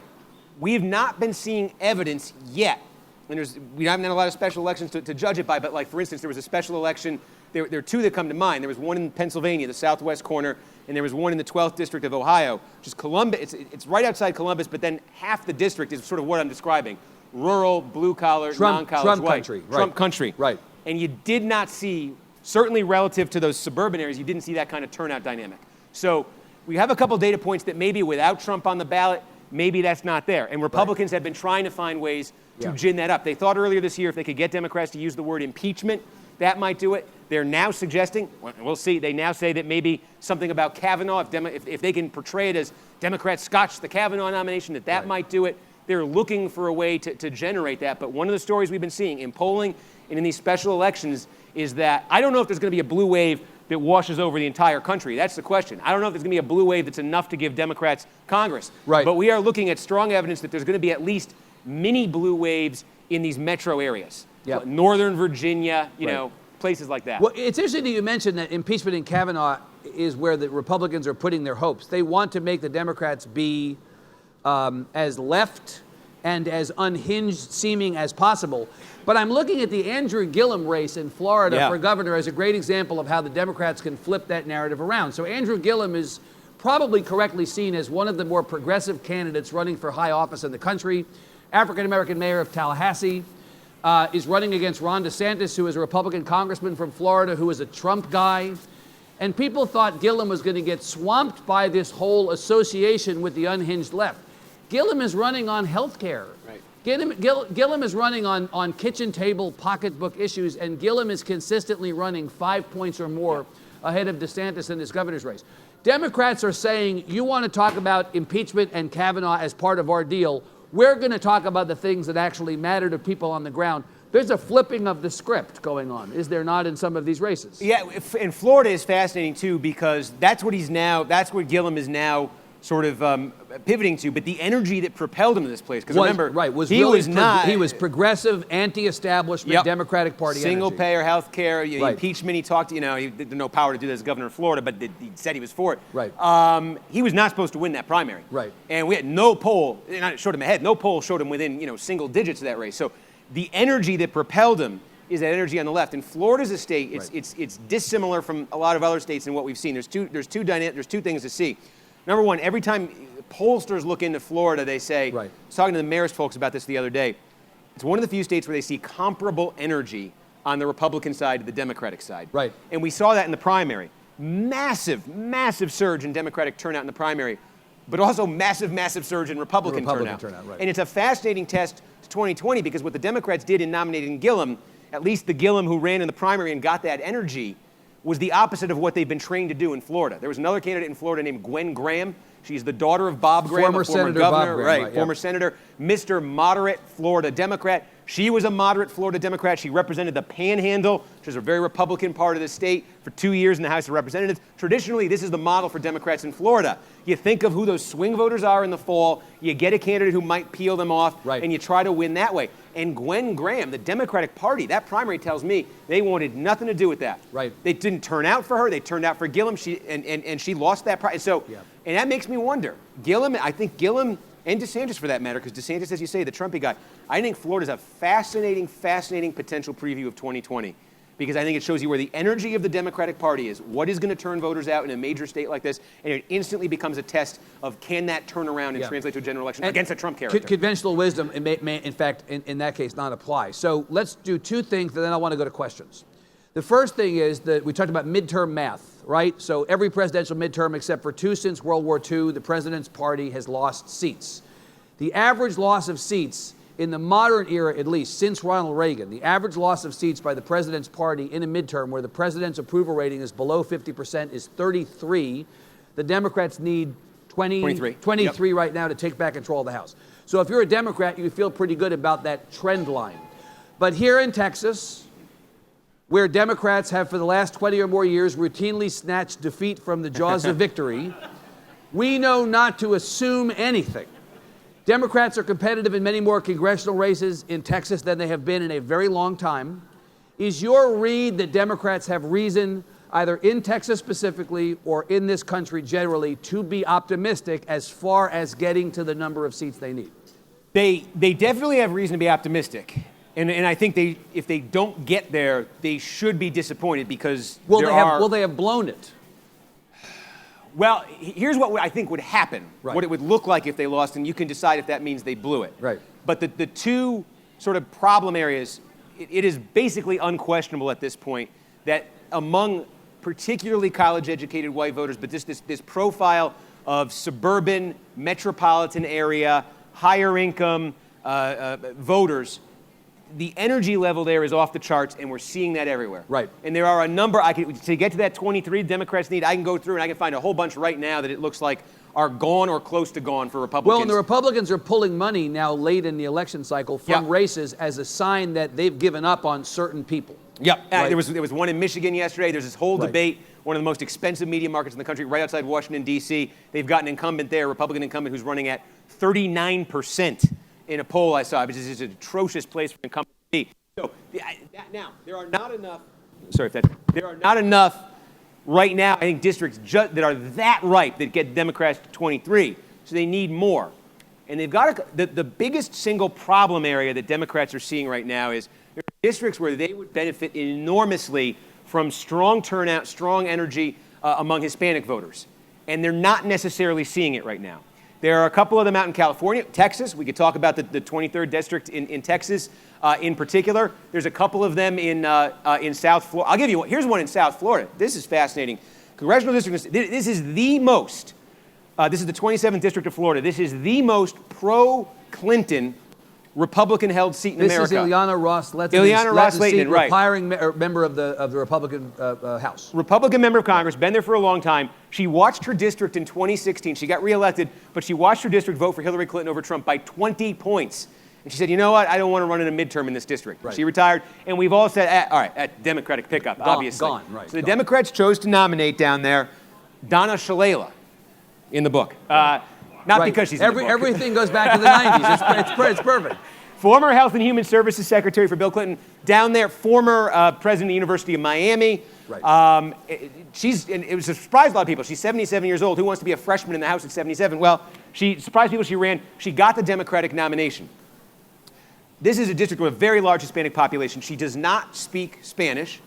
We have not been seeing evidence yet. And we haven't had a lot of special elections to judge it by, but like, for instance, there was a special election. There are two that come to mind. There was one in Pennsylvania, the southwest corner, and there was one in the 12th district of Ohio, which is Columbus. It's right outside Columbus, but then half the district is sort of what I'm describing. Rural, blue-collar, non-college Trump white. country. Right. Trump country. Right. And you did not see, certainly relative to those suburban areas, you didn't see that kind of turnout dynamic. So we have a couple data points that maybe without Trump on the ballot, maybe that's not there. And Republicans have been trying to find ways to gin that up. They thought earlier this year if they could get Democrats to use the word impeachment, that might do it. They're now suggesting, we'll see, they now say that maybe something about Kavanaugh, if they can portray it as Democrats scotched the Kavanaugh nomination, that might do it. They're looking for a way to generate that. But one of the stories we've been seeing in polling and in these special elections is that I don't know if there's going to be a blue wave that washes over the entire country. That's the question. I don't know if there's going to be a blue wave that's enough to give Democrats Congress. Right. But we are looking at strong evidence that there's going to be at least mini blue waves in these metro areas. Yep. So Northern Virginia, you know, places like that. Well, it's interesting that you mentioned that impeachment in Kavanaugh is where the Republicans are putting their hopes. They want to make the Democrats be as left and as unhinged seeming as possible. But I'm looking at the Andrew Gillum race in Florida for governor as a great example of how the Democrats can flip that narrative around. So Andrew Gillum is probably correctly seen as one of the more progressive candidates running for high office in the country. African-American mayor of Tallahassee, is running against Ron DeSantis, who is a Republican congressman from Florida, who is a Trump guy. And people thought Gillum was going to get swamped by this whole association with the unhinged left. Gillum is running on health care. Right. Gillum is running on kitchen table pocketbook issues, and Gillum is consistently running 5 points or more ahead of DeSantis in this governor's race. Democrats are saying, you want to talk about impeachment and Kavanaugh as part of our deal. We're going to talk about the things that actually matter to people on the ground. There's a flipping of the script going on, is there not, in some of these races? Yeah, and Florida is fascinating, too, because that's what Gillum is now sort of pivoting to, but the energy that propelled him to this place, because remember, he was progressive, anti-establishment, Democratic Party single-payer health care, impeachment, he talked, he had no power to do that as governor of Florida, but he said he was for it. Right. He was not supposed to win that primary. Right. And we had no poll, not showed him ahead, no poll showed him within, single digits of that race. So the energy that propelled him is that energy on the left. And Florida's a state, it's dissimilar from a lot of other states in what we've seen. There's two things to see. Number one, every time pollsters look into Florida, they say, I was talking to the mayor's folks about this the other day, it's one of the few states where they see comparable energy on the Republican side to the Democratic side. Right. And we saw that in the primary. Massive, massive surge in Democratic turnout in the primary, but also massive, massive surge in Republican turnout. Right. And it's a fascinating test to 2020 because what the Democrats did in nominating Gillum, at least the Gillum who ran in the primary and got that energy, was the opposite of what they've been trained to do in Florida. There was another candidate in Florida named Gwen Graham. She's the daughter of Bob Graham, former former Senator governor, Bob Graham, former senator, Mr. Moderate Florida Democrat. She was a moderate Florida Democrat. She represented the Panhandle, which is a very Republican part of the state, for 2 years in the House of Representatives. Traditionally, this is the model for Democrats in Florida. You think of who those swing voters are in the fall, you get a candidate who might peel them off, and you try to win that way. And Gwen Graham, the Democratic Party, that primary tells me they wanted nothing to do with that. Right. They didn't turn out for her. They turned out for Gillum. And she lost that primary. So, and that makes me wonder. I think Gillum and DeSantis for that matter, because DeSantis, as you say, the Trumpy guy, I think Florida's a fascinating, fascinating potential preview of 2020. Because I think it shows you where the energy of the Democratic Party is, what is going to turn voters out in a major state like this, and it instantly becomes a test of can that turn around and translate to a general election against a Trump character. Conventional wisdom may in fact, in that case, not apply. So let's do two things, and then I want to go to questions. The first thing is that we talked about midterm math, right? So every presidential midterm, except for two since World War II, the president's party has lost seats. The average loss of seats in the modern era, at least, since Ronald Reagan, the average loss of seats by the president's party in a midterm where the president's approval rating is below 50% is 33. The Democrats need 23 right now to take back control of the House. So if you're a Democrat, you feel pretty good about that trend line. But here in Texas, where Democrats have for the last 20 or more years routinely snatched defeat from the jaws of victory, we know not to assume anything. Democrats are competitive in many more congressional races in Texas than they have been in a very long time. Is your read that Democrats have reason, either in Texas specifically or in this country generally, to be optimistic as far as getting to the number of seats they need? They definitely have reason to be optimistic. And I think if they don't get there, they should be disappointed because will they have blown it? Well, here's what I think would happen, what it would look like if they lost, and you can decide if that means they blew it. Right. But the two sort of problem areas, it is basically unquestionable at this point that among particularly college-educated white voters, but this profile of suburban, metropolitan area, higher income voters, the energy level there is off the charts, and we're seeing that everywhere. Right. And there are a number, to get to that 23 Democrats need, I can go through and I can find a whole bunch right now that it looks like are gone or close to gone for Republicans. Well, and the Republicans are pulling money now late in the election cycle from races as a sign that they've given up on certain people. Yep. Right. There was one in Michigan yesterday. There's this whole debate, one of the most expensive media markets in the country, right outside Washington, D.C. They've got an incumbent there, a Republican incumbent, who's running at 39% in a poll I saw, which is an atrocious place for an incumbent to be. So now, there are not enough, there are not enough right now, I think, districts that are that ripe that get Democrats to 23. So they need more. And they've got the biggest single problem area that Democrats are seeing right now is there are districts where they would benefit enormously from strong turnout, strong energy among Hispanic voters. And they're not necessarily seeing it right now. There are a couple of them out in California, Texas. We could talk about the 23rd district in Texas in particular. There's a couple of them in South Florida. I'll give you one. Here's one in South Florida. This is fascinating. Congressional district. This is the most. This is the 27th district of Florida. This is the most pro-Clinton Republican-held seat in America. This is Ileana Ros-Lehtinen, right. Retiring member of the Republican House. Republican member of Congress, been there for a long time. She watched her district in 2016. She got reelected, but she watched her district vote for Hillary Clinton over Trump by 20 points. And she said, you know what? I don't want to run in a midterm in this district. Right. She retired, and we've all said, all right, Democratic pickup, obviously. Gone, right. So the Democrats chose to nominate down there Donna Shalala in the book. Not because she's in the book. Everything goes back to the 90s. It's perfect. Former Health and Human Services Secretary for Bill Clinton. Down there, former president of the University of Miami. Right. It was a surprise to a lot of people. She's 77 years old. Who wants to be a freshman in the House at 77? Well, she surprised people. She ran. She got the Democratic nomination. This is a district with a very large Hispanic population. She does not speak Spanish,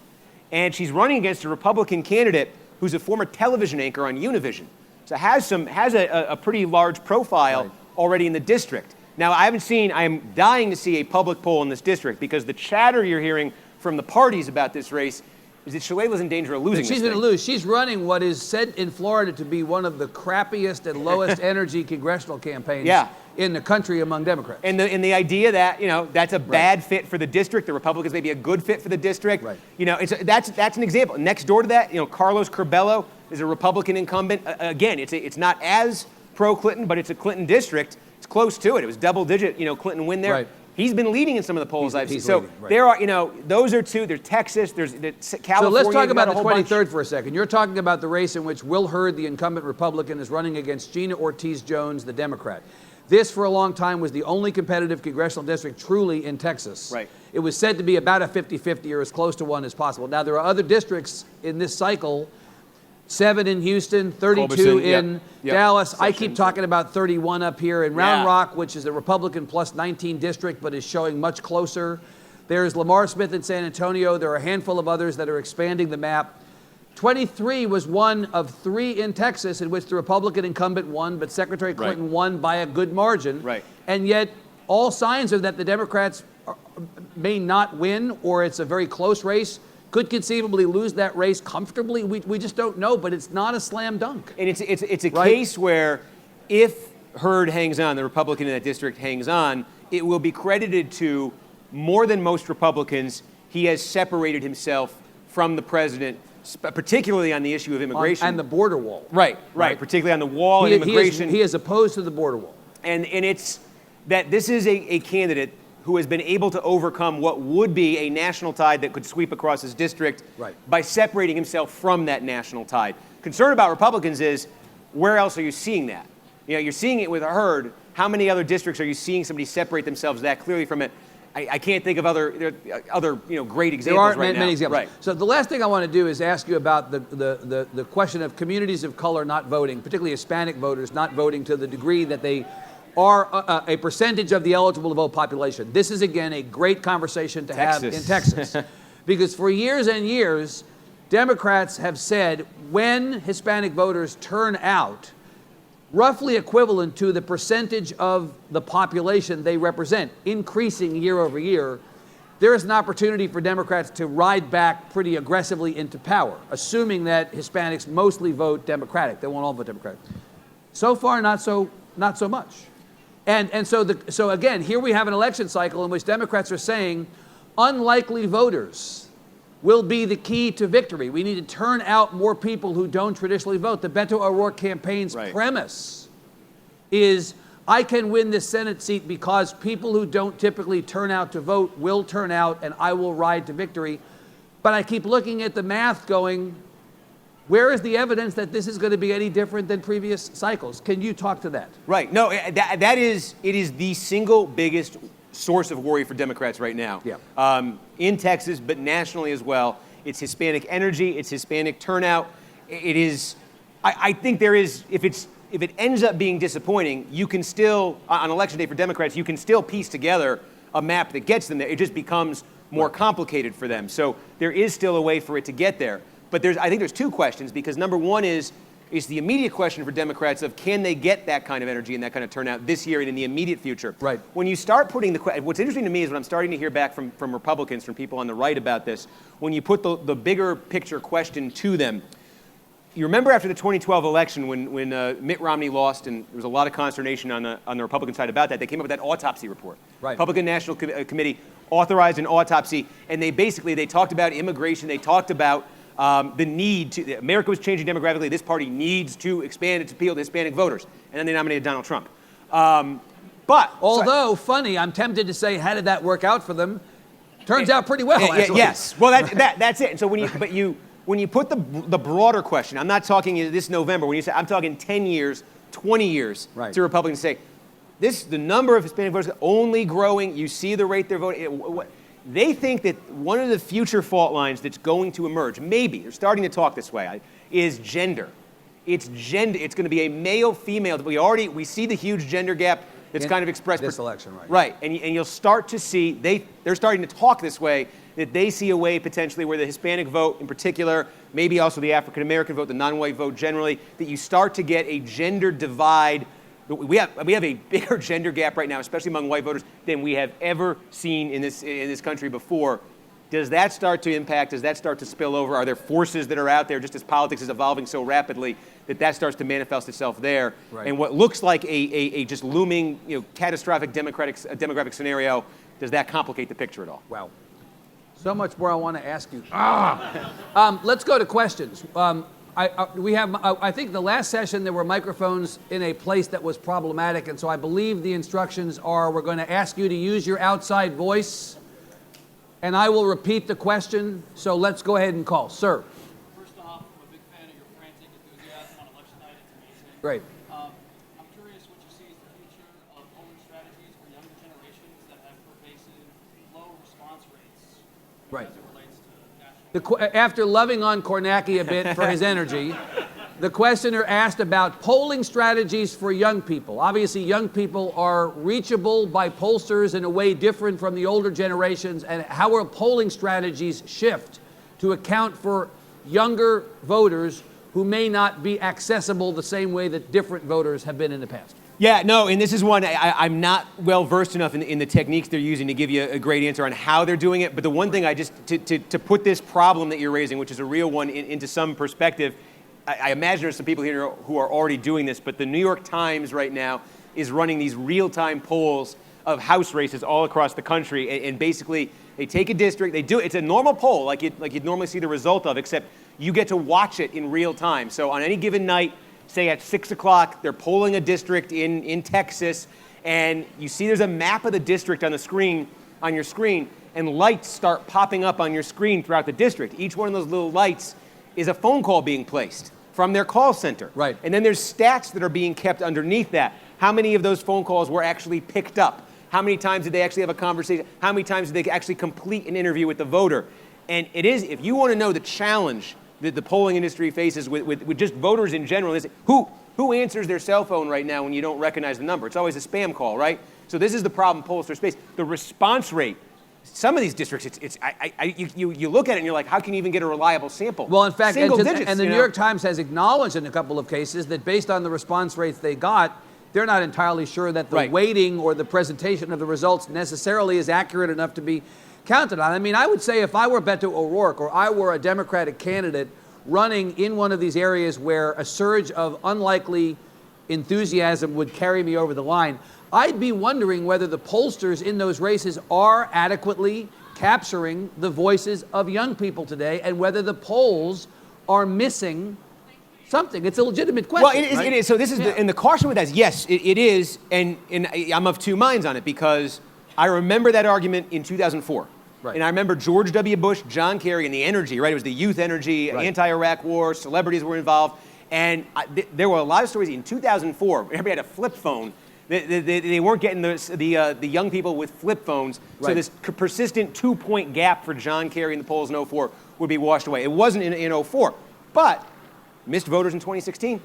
and she's running against a Republican candidate who's a former television anchor on Univision. So has a pretty large profile already in the district. Now, I am dying to see a public poll in this district because the chatter you're hearing from the parties about this race is that Shalala's in danger of losing this thing. She's going to lose. She's running what is said in Florida to be one of the crappiest and lowest energy congressional campaigns in the country among Democrats. And the idea that, that's a bad fit for the district, the Republicans may be a good fit for the district. Right. That's an example. Next door to that, Carlos Curbelo is a Republican incumbent. Again, it's not as pro-Clinton, but it's a Clinton district. It's close to it. It was double-digit, Clinton win there. Right. He's been leading in some of the polls I've seen. So there are, those are two. There's Texas. There's California. So let's talk about the 23rd for a second. You're talking about the race in which Will Hurd, the incumbent Republican, is running against Gina Ortiz-Jones, the Democrat. This, for a long time, was the only competitive congressional district truly in Texas. Right. It was said to be about a 50-50 or as close to one as possible. Now, there are other districts in this cycle, 7 in Houston, 32 in Dallas. I keep talking about 31 up here in Round Rock, which is a Republican plus 19 district, but is showing much closer. There's Lamar Smith in San Antonio. There are a handful of others that are expanding the map. 23 was one of 3 in Texas in which the Republican incumbent won, but Secretary Clinton won by a good margin. Right. And yet, all signs are that the Democrats may not win, or it's a very close race. Could conceivably lose that race comfortably. We just don't know, but it's not a slam dunk. And it's a case where if Hurd hangs on, the Republican in that district hangs on, it will be credited to more than most Republicans. He has separated himself from the president, particularly on the issue of immigration. And the border wall. Right. Particularly on the wall and immigration. He is opposed to the border wall. And it's that this is a candidate who has been able to overcome what would be a national tide that could sweep across his district by separating himself from that national tide. Concern about Republicans is, where else are you seeing that? You know, you're seeing it with Hurd. How many other districts are you seeing somebody separate themselves that clearly from it? I can't think of other great examples right now. There are many examples. Right. So the last thing I want to do is ask you about the question of communities of color not voting, particularly Hispanic voters not voting to the degree that they are a percentage of the eligible to vote population. This is, again, a great conversation to have in Texas. Because for years and years, Democrats have said when Hispanic voters turn out, roughly equivalent to the percentage of the population they represent, increasing year over year, there is an opportunity for Democrats to ride back pretty aggressively into power, assuming that Hispanics mostly vote Democratic. They won't all vote Democratic. So far, not so much. And so again, here we have an election cycle in which Democrats are saying unlikely voters will be the key to victory. We need to turn out more people who don't traditionally vote. The Beto O'Rourke campaign's premise is, I can win this Senate seat because people who don't typically turn out to vote will turn out and I will ride to victory. But I keep looking at the math going, where is the evidence that this is going to be any different than previous cycles? Can you talk to that? Right. No, it is the single biggest source of worry for Democrats right now. Yeah. In Texas, but nationally as well. It's Hispanic energy, it's Hispanic turnout. It is, I think there is, if it ends up being disappointing, you can still, on election day for Democrats, you can still piece together a map that gets them there. It just becomes more complicated for them. So there is still a way for it to get there. But I think there's two questions, because number one is the immediate question for Democrats of can they get that kind of energy and that kind of turnout this year and in the immediate future. Right. When you start putting what's interesting to me is what I'm starting to hear back from Republicans, from people on the right about this, when you put the bigger picture question to them. You remember after the 2012 election when Mitt Romney lost and there was a lot of consternation on the Republican side about that, they came up with that autopsy report. Right. Republican National Committee authorized an autopsy, and they talked about immigration, they talked about the need to, America was changing demographically, this party needs to expand its appeal to Hispanic voters. And then they nominated Donald Trump. Although, funny, I'm tempted to say, how did that work out for them? Turns out pretty well, actually. Yes, well, that's it. And so when you put the broader question, I'm not talking this November, when you say, I'm talking 10 years, 20 years, to Republicans say, the number of Hispanic voters only growing, you see the rate they're voting. They think that one of the future fault lines that's going to emerge, maybe, they're starting to talk this way, is gender. It's gender. It's going to be a male-female. We see the huge gender gap that's kind of expressed. This election, right. Right, and you'll start to see, they're starting to talk this way, that they see a way potentially where the Hispanic vote in particular, maybe also the African-American vote, the non-white vote generally, that you start to get a gender divide. We have a bigger gender gap right now, especially among white voters, than we have ever seen in this country before. Does that start to impact? Does that start to spill over? Are there forces that are out there, just as politics is evolving so rapidly, that starts to manifest itself there? Right. And what looks like a just looming, catastrophic demographic scenario, does that complicate the picture at all? Wow. So much more I want to ask you. Let's go to questions. I think the last session there were microphones in a place that was problematic, and so I believe the instructions are we're going to ask you to use your outside voice, and I will repeat the question, so let's go ahead and call. Sir. First off, I'm a big fan of your frantic enthusiasm on election night. It's amazing. Great. I'm curious what you see as the future of polling strategies for younger generations that have pervasive low response rates as it relates to national. After loving on Kornacki a bit for his energy, the questioner asked about polling strategies for young people. Obviously, young people are reachable by pollsters in a way different from the older generations, and how will polling strategies shift to account for younger voters who may not be accessible the same way that different voters have been in the past? Yeah, no, and this is one, I'm not well versed enough in the techniques they're using to give you a great answer on how they're doing it, but the one thing to put this problem that you're raising, which is a real one, into some perspective, I imagine there's some people here who are already doing this, but the New York Times right now is running these real-time polls of House races all across the country, and basically they take a district, it's a normal poll like you'd normally see the result of, except you get to watch it in real time. So on any given night, say at 6 o'clock, they're polling a district in Texas, and you see there's a map of the district on your screen, and lights start popping up on your screen throughout the district. Each one of those little lights is a phone call being placed. from their call center. Right. And then there's stats that are being kept underneath that. How many of those phone calls were actually picked up? How many times did they actually have a conversation? How many times did they actually complete an interview with the voter? And it is, if you want to know the challenge that the polling industry faces with just voters in general, is who answers their cell phone right now when you don't recognize the number? It's always a spam call, right? So this is the problem Pollster face. The response rate, some of these districts, you look at it and you're like, how can you even get a reliable sample? Well, in fact, Single digits, and the New York Times has acknowledged in a couple of cases that based on the response rates they got, they're not entirely sure that the weighting or the presentation of the results necessarily is accurate enough to be counted on. I mean, I would say if I were Beto O'Rourke or I were a Democratic candidate running in one of these areas where a surge of unlikely enthusiasm would carry me over the line, I'd be wondering whether the pollsters in those races are adequately capturing the voices of young people today and whether the polls are missing something. It's a legitimate question. Well, it is. Right? It is. So this is, and the caution with that is, yes, it is, and I'm of two minds on it because I remember that argument in 2004. Right. And I remember George W. Bush, John Kerry, and the energy, right? It was the youth energy, anti-Iraq war, celebrities were involved. And there were a lot of stories in 2004. Everybody had a flip phone. They weren't getting the young people with flip phones. So this persistent 2-point gap for John Kerry in the polls in 04 would be washed away. It wasn't in 04. But missed voters in 2016.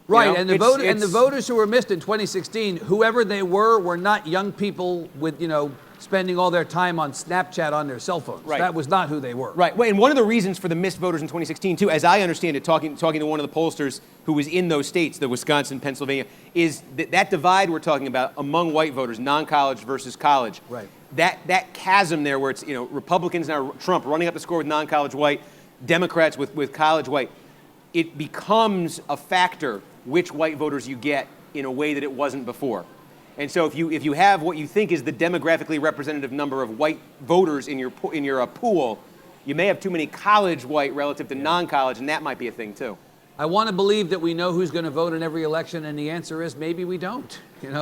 Right, you know, and the voters who were missed in 2016, whoever they were not young people with, spending all their time on Snapchat on their cell phones. Right. That was not who they were. Right, and one of the reasons for the missed voters in 2016, too, as I understand it, talking to one of the pollsters who was in those states, the Wisconsin, Pennsylvania, is that divide we're talking about among white voters, non-college versus college. Right. That chasm there where it's, Republicans now, Trump running up the score with non-college white, Democrats with college white, it becomes a factor which white voters you get in a way that it wasn't before. And so if you have what you think is the demographically representative number of white voters in your pool, you may have too many college white relative to non-college, and that might be a thing too. I want to believe that we know who's going to vote in every election, and the answer is maybe we don't.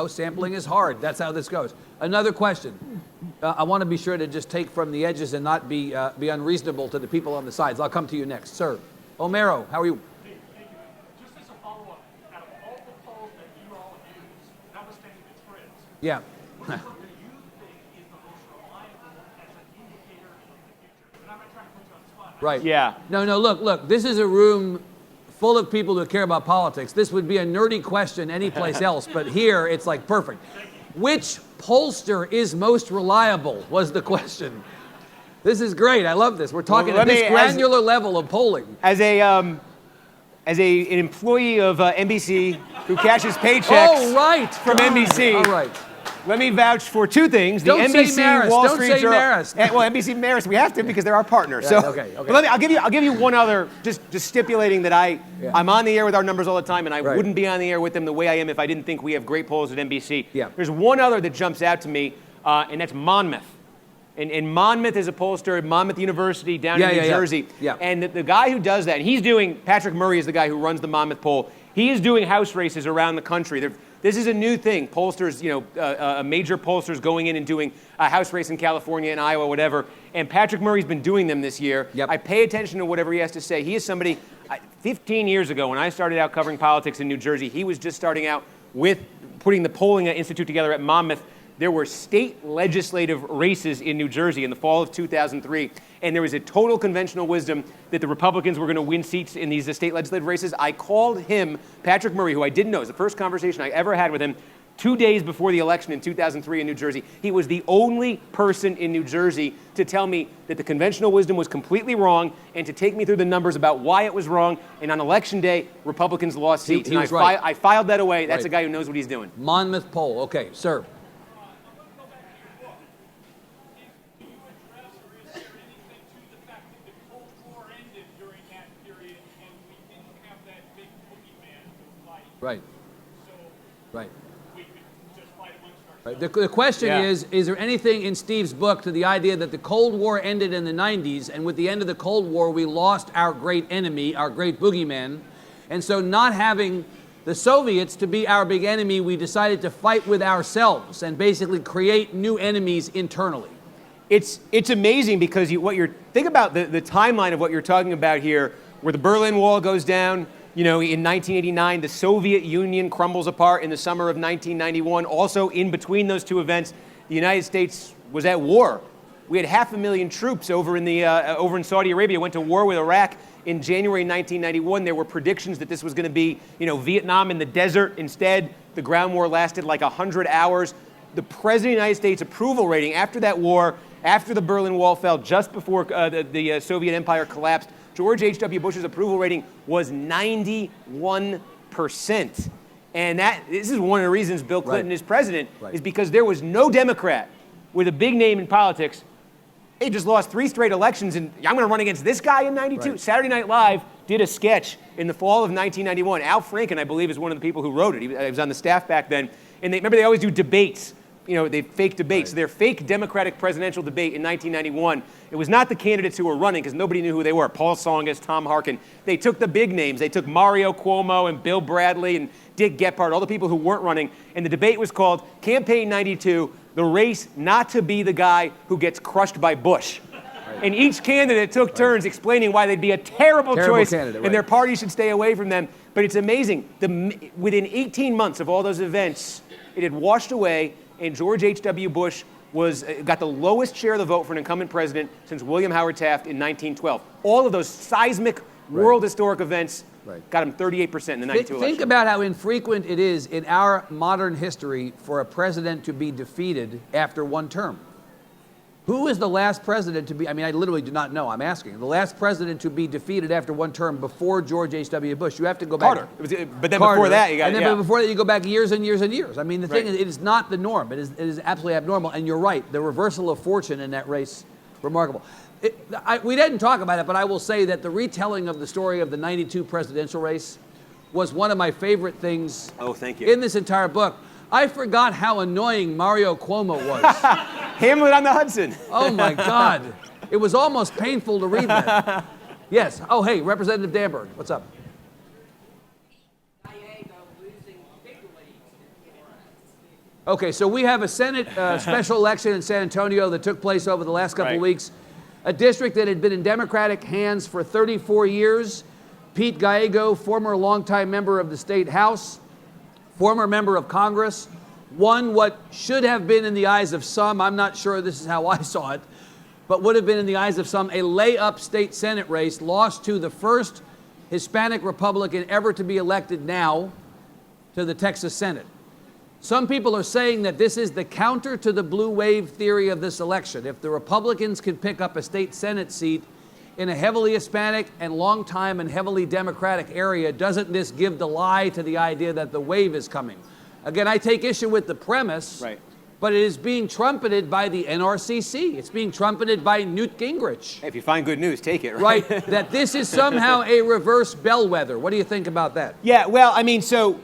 Sampling is hard. That's how this goes. Another question. I want to be sure to just take from the edges and not be unreasonable to the people on the sides. I'll come to you next. Sir. Omero, how are you? Thank you. Just as a follow-up, out of all the polls that you all use, notwithstanding the trends, Yeah. which one do you think is the most reliable as an indicator of the future? And I'm not trying to put you on the spot. Right. Yeah. No, look, this is a room full of people who care about politics. This would be a nerdy question anyplace else, but here it's like perfect. Which pollster is most reliable was the question. This is great. I love this. We're talking at this granular level of polling. As an employee of NBC who cashes paychecks from NBC. All right. Let me vouch for two things. The Don't say NBC Marist. Wall Don't Street say Journal. Marist. Well, NBC Marist, we have to because they're our partner. Yeah, so okay. But I'll give you one other, just stipulating that I'm on the air with our numbers all the time, and I wouldn't be on the air with them the way I am if I didn't think we have great polls at NBC. Yeah. There's one other that jumps out to me, and that's Monmouth. And Monmouth is a pollster at Monmouth University down in New Jersey. Yeah. And the guy who does that, and he's doing, Patrick Murray is the guy who runs the Monmouth poll. He is doing house races around the country. This is a new thing. Pollsters, major pollsters going in and doing a house race in California and Iowa, whatever. And Patrick Murray's been doing them this year. Yep. I pay attention to whatever he has to say. He is somebody, 15 years ago when I started out covering politics in New Jersey, he was just starting out with putting the polling institute together at Monmouth. There were state legislative races in New Jersey in the fall of 2003, and there was a total conventional wisdom that the Republicans were going to win seats in these state legislative races. I called him, Patrick Murray, who I didn't know. It was the first conversation I ever had with him 2 days before the election in 2003 in New Jersey. He was the only person in New Jersey to tell me that the conventional wisdom was completely wrong and to take me through the numbers about why it was wrong. And on Election Day, Republicans lost seats. He was right. I filed that away. That's a guy who knows what he's doing. Monmouth poll. Okay, sir. Right. Right. Right. The question is there anything in Steve's book to the idea that the Cold War ended in the 90s, and with the end of the Cold War, we lost our great enemy, our great boogeyman, and so not having the Soviets to be our big enemy, we decided to fight with ourselves and basically create new enemies internally. It's amazing because think about the timeline of what you're talking about here, where the Berlin Wall goes down, You know, in 1989, the Soviet Union crumbles apart in the summer of 1991. Also, in between those two events, the United States was at war. We had 500,000 troops over in Saudi Arabia, went to war with Iraq in January 1991. There were predictions that this was going to be, you know, Vietnam in the desert. Instead, the ground war lasted like 100 hours. The President of the United States approval rating after that war, after the Berlin Wall fell, just before the Soviet Empire collapsed, George H.W. Bush's approval rating was 91%. And this is one of the reasons Bill Clinton is president, is because there was no Democrat with a big name in politics. He just lost 3 straight elections, and I'm going to run against this guy in 92. Right. Saturday Night Live did a sketch in the fall of 1991. Al Franken, I believe, is one of the people who wrote it. He was on the staff back then. And remember, they always do debates. You know, they fake debates. So their fake Democratic presidential debate in 1991, it was not the candidates who were running because nobody knew who they were. Paul Tsongas, Tom Harkin. They took the big names. They took Mario Cuomo and Bill Bradley and Dick Gephardt, all the people who weren't running. And the debate was called Campaign 92, the race not to be the guy who gets crushed by Bush. And each candidate took turns explaining why they'd be a terrible choice and their party should stay away from them. But it's amazing. Within 18 months of all those events, it had washed away, and George H.W. Bush got the lowest share of the vote for an incumbent president since William Howard Taft in 1912. All of those seismic world historic events got him 38% in the 92 election. Think about how infrequent it is in our modern history for a president to be defeated after one term. Who is the last president to be, I mean, I literally do not know, I'm asking. The last president to be defeated after one term before George H.W. Bush. You have to go back. Carter. But then before that, you got, and then before that, you go back years and years and years. I mean, the thing is, it is not the norm. It is absolutely abnormal. And you're right, the reversal of fortune in that race, remarkable. We didn't talk about it, but I will say that the retelling of the story of the 92 presidential race was one of my favorite things in this entire book. I forgot how annoying Mario Cuomo was. Hamlet on the Hudson. Oh, my God. It was almost painful to read that. Yes. Oh, hey, Representative Danberg, what's up? Okay, so we have a Senate special election in San Antonio that took place over the last couple of weeks. A district that had been in Democratic hands for 34 years. Pete Gallego, former longtime member of the state House, former member of Congress, won what should have been in the eyes of some, I'm not sure this is how I saw it, but would have been in the eyes of some, a lay-up state Senate race, lost to the first Hispanic Republican ever to be elected now to the Texas Senate. Some people are saying that this is the counter to the blue wave theory of this election. If the Republicans can pick up a state Senate seat in a heavily Hispanic and longtime and heavily Democratic area, doesn't this give the lie to the idea that the wave is coming? Again, I take issue with the premise, but it is being trumpeted by the NRCC. It's being trumpeted by Newt Gingrich. Hey, if you find good news, take it, right? That this is somehow a reverse bellwether. What do you think about that? Yeah, well, I mean, so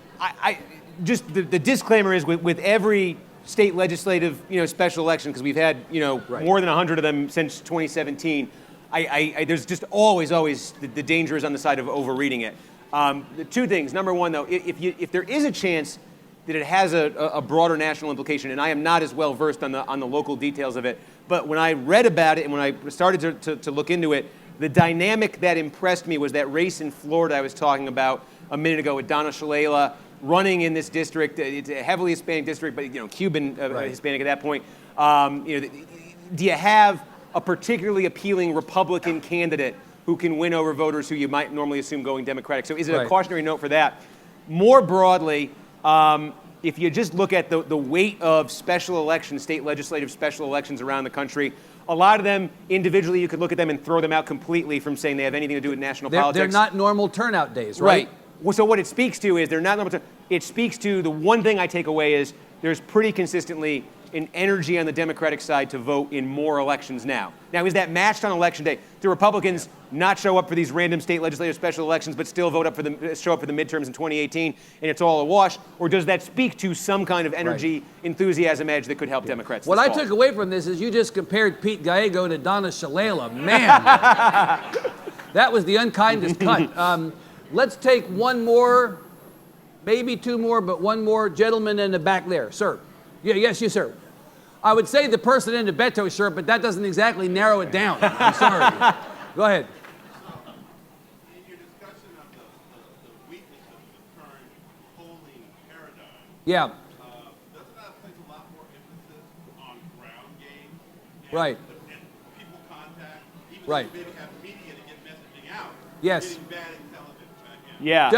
just the disclaimer is with every state legislative, special election, because we've had, more than 100 of them since 2017, there's just always the danger is on the side of overreading it. The two things. Number one, though, if there is a chance that it has a broader national implication, and I am not as well versed on the local details of it, but when I read about it and when I started to look into it, the dynamic that impressed me was that race in Florida I was talking about a minute ago with Donna Shalala running in this district. It's a heavily Hispanic district, but Cuban Hispanic at that point. Do you have a particularly appealing Republican candidate who can win over voters who you might normally assume going Democratic? So is it a cautionary note for that? More broadly, if you just look at the weight of special elections, state legislative special elections around the country, a lot of them individually, you could look at them and throw them out completely from saying they have anything to do with national politics. They're not normal turnout days, right? Well, so what it speaks to is they're not normal. It speaks to the one thing I take away is there's pretty consistently an energy on the Democratic side to vote in more elections now. Now, is that matched on Election Day? Do Republicans not show up for these random state legislative special elections but still show up for the midterms in 2018 and it's all a wash? Or does that speak to some kind of energy, enthusiasm edge that could help Democrats? What I took away from this is you just compared Pete Gallego to Donna Shalala. Man, that was the unkindest cut. Let's take one more, maybe two more, but one more. Gentleman in the back there. Sir. Yeah, yes, you, sir. I would say the person in the Beto shirt, but that doesn't exactly narrow it down. I'm sorry. Go ahead. In your discussion of the Yeah. Doesn't that place a lot more emphasis on ground game? Right. And people contact, even Right. if you maybe have media to get messaging out. Yes. Getting bad intelligence back in. Yeah.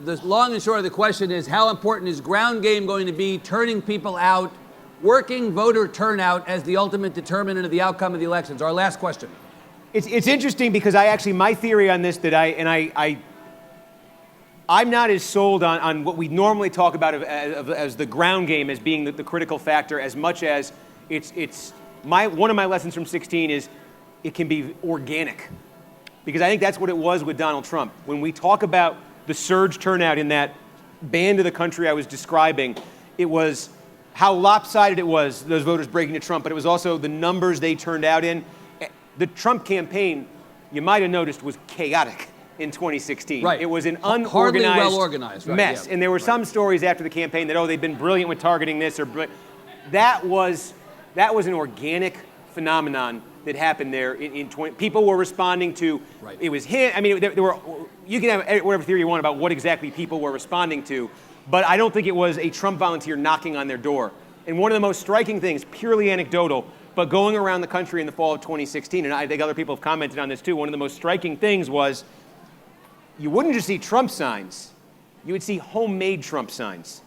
The long and short of the question is, how important is ground game going to be, turning people out, working voter turnout as the ultimate determinant of the outcome of the elections? Our last question. It's interesting because my theory on this I'm not as sold on what we normally talk about as the ground game as being the critical factor, as much as one of my lessons from 16 is it can be organic. Because I think that's what it was with Donald Trump. When we talk about the surge turnout in that band of the country I was describing, it was how lopsided it was, those voters breaking to Trump, but it was also the numbers they turned out in. The Trump campaign, you might have noticed, was chaotic in 2016. Right. It was an Hardly unorganized well-organized, right, mess. yeah. And there were some stories after the campaign that, they've been brilliant with targeting this. That was an organic phenomenon that happened there in 20. People were responding to, Right. It was him. I mean, you can have whatever theory you want about what exactly people were responding to, but I don't think it was a Trump volunteer knocking on their door. And one of the most striking things, purely anecdotal, but going around the country in the fall of 2016, and I think other people have commented on this too, one of the most striking things was you wouldn't just see Trump signs, you would see homemade Trump signs.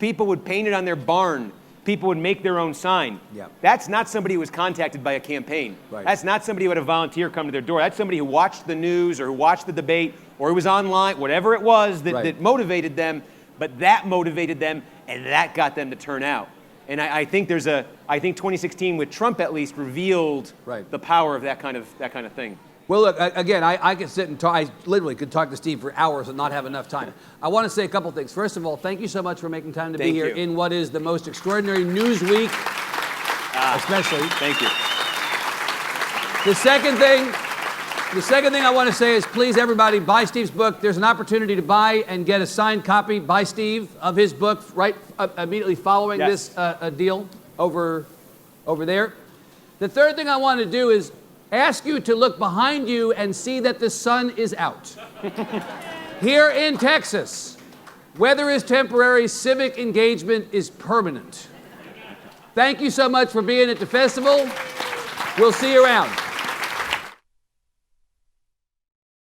People would paint it on their barn. People would make their own sign. Yeah. That's not somebody who was contacted by a campaign. Right. That's not somebody who had a volunteer come to their door. That's somebody who watched the news or who watched the debate or who was online, whatever it was that motivated them, but that motivated them and that got them to turn out. And I think I think 2016 with Trump at least revealed the power of that kind of thing. Well, look, again, I could sit and talk. I literally could talk to Steve for hours and not have enough time. I want to say a couple things. First of all, thank you so much for making time to be here in what is the most extraordinary news week, especially. Thank you. The second thing I want to say is, please, everybody, buy Steve's book. There's an opportunity to buy and get a signed copy by Steve of his book right immediately following this deal over there. The third thing I want to do is ask you to look behind you and see that the sun is out. Here in Texas, weather is temporary, civic engagement is permanent. Thank you so much for being at the festival. We'll see you around.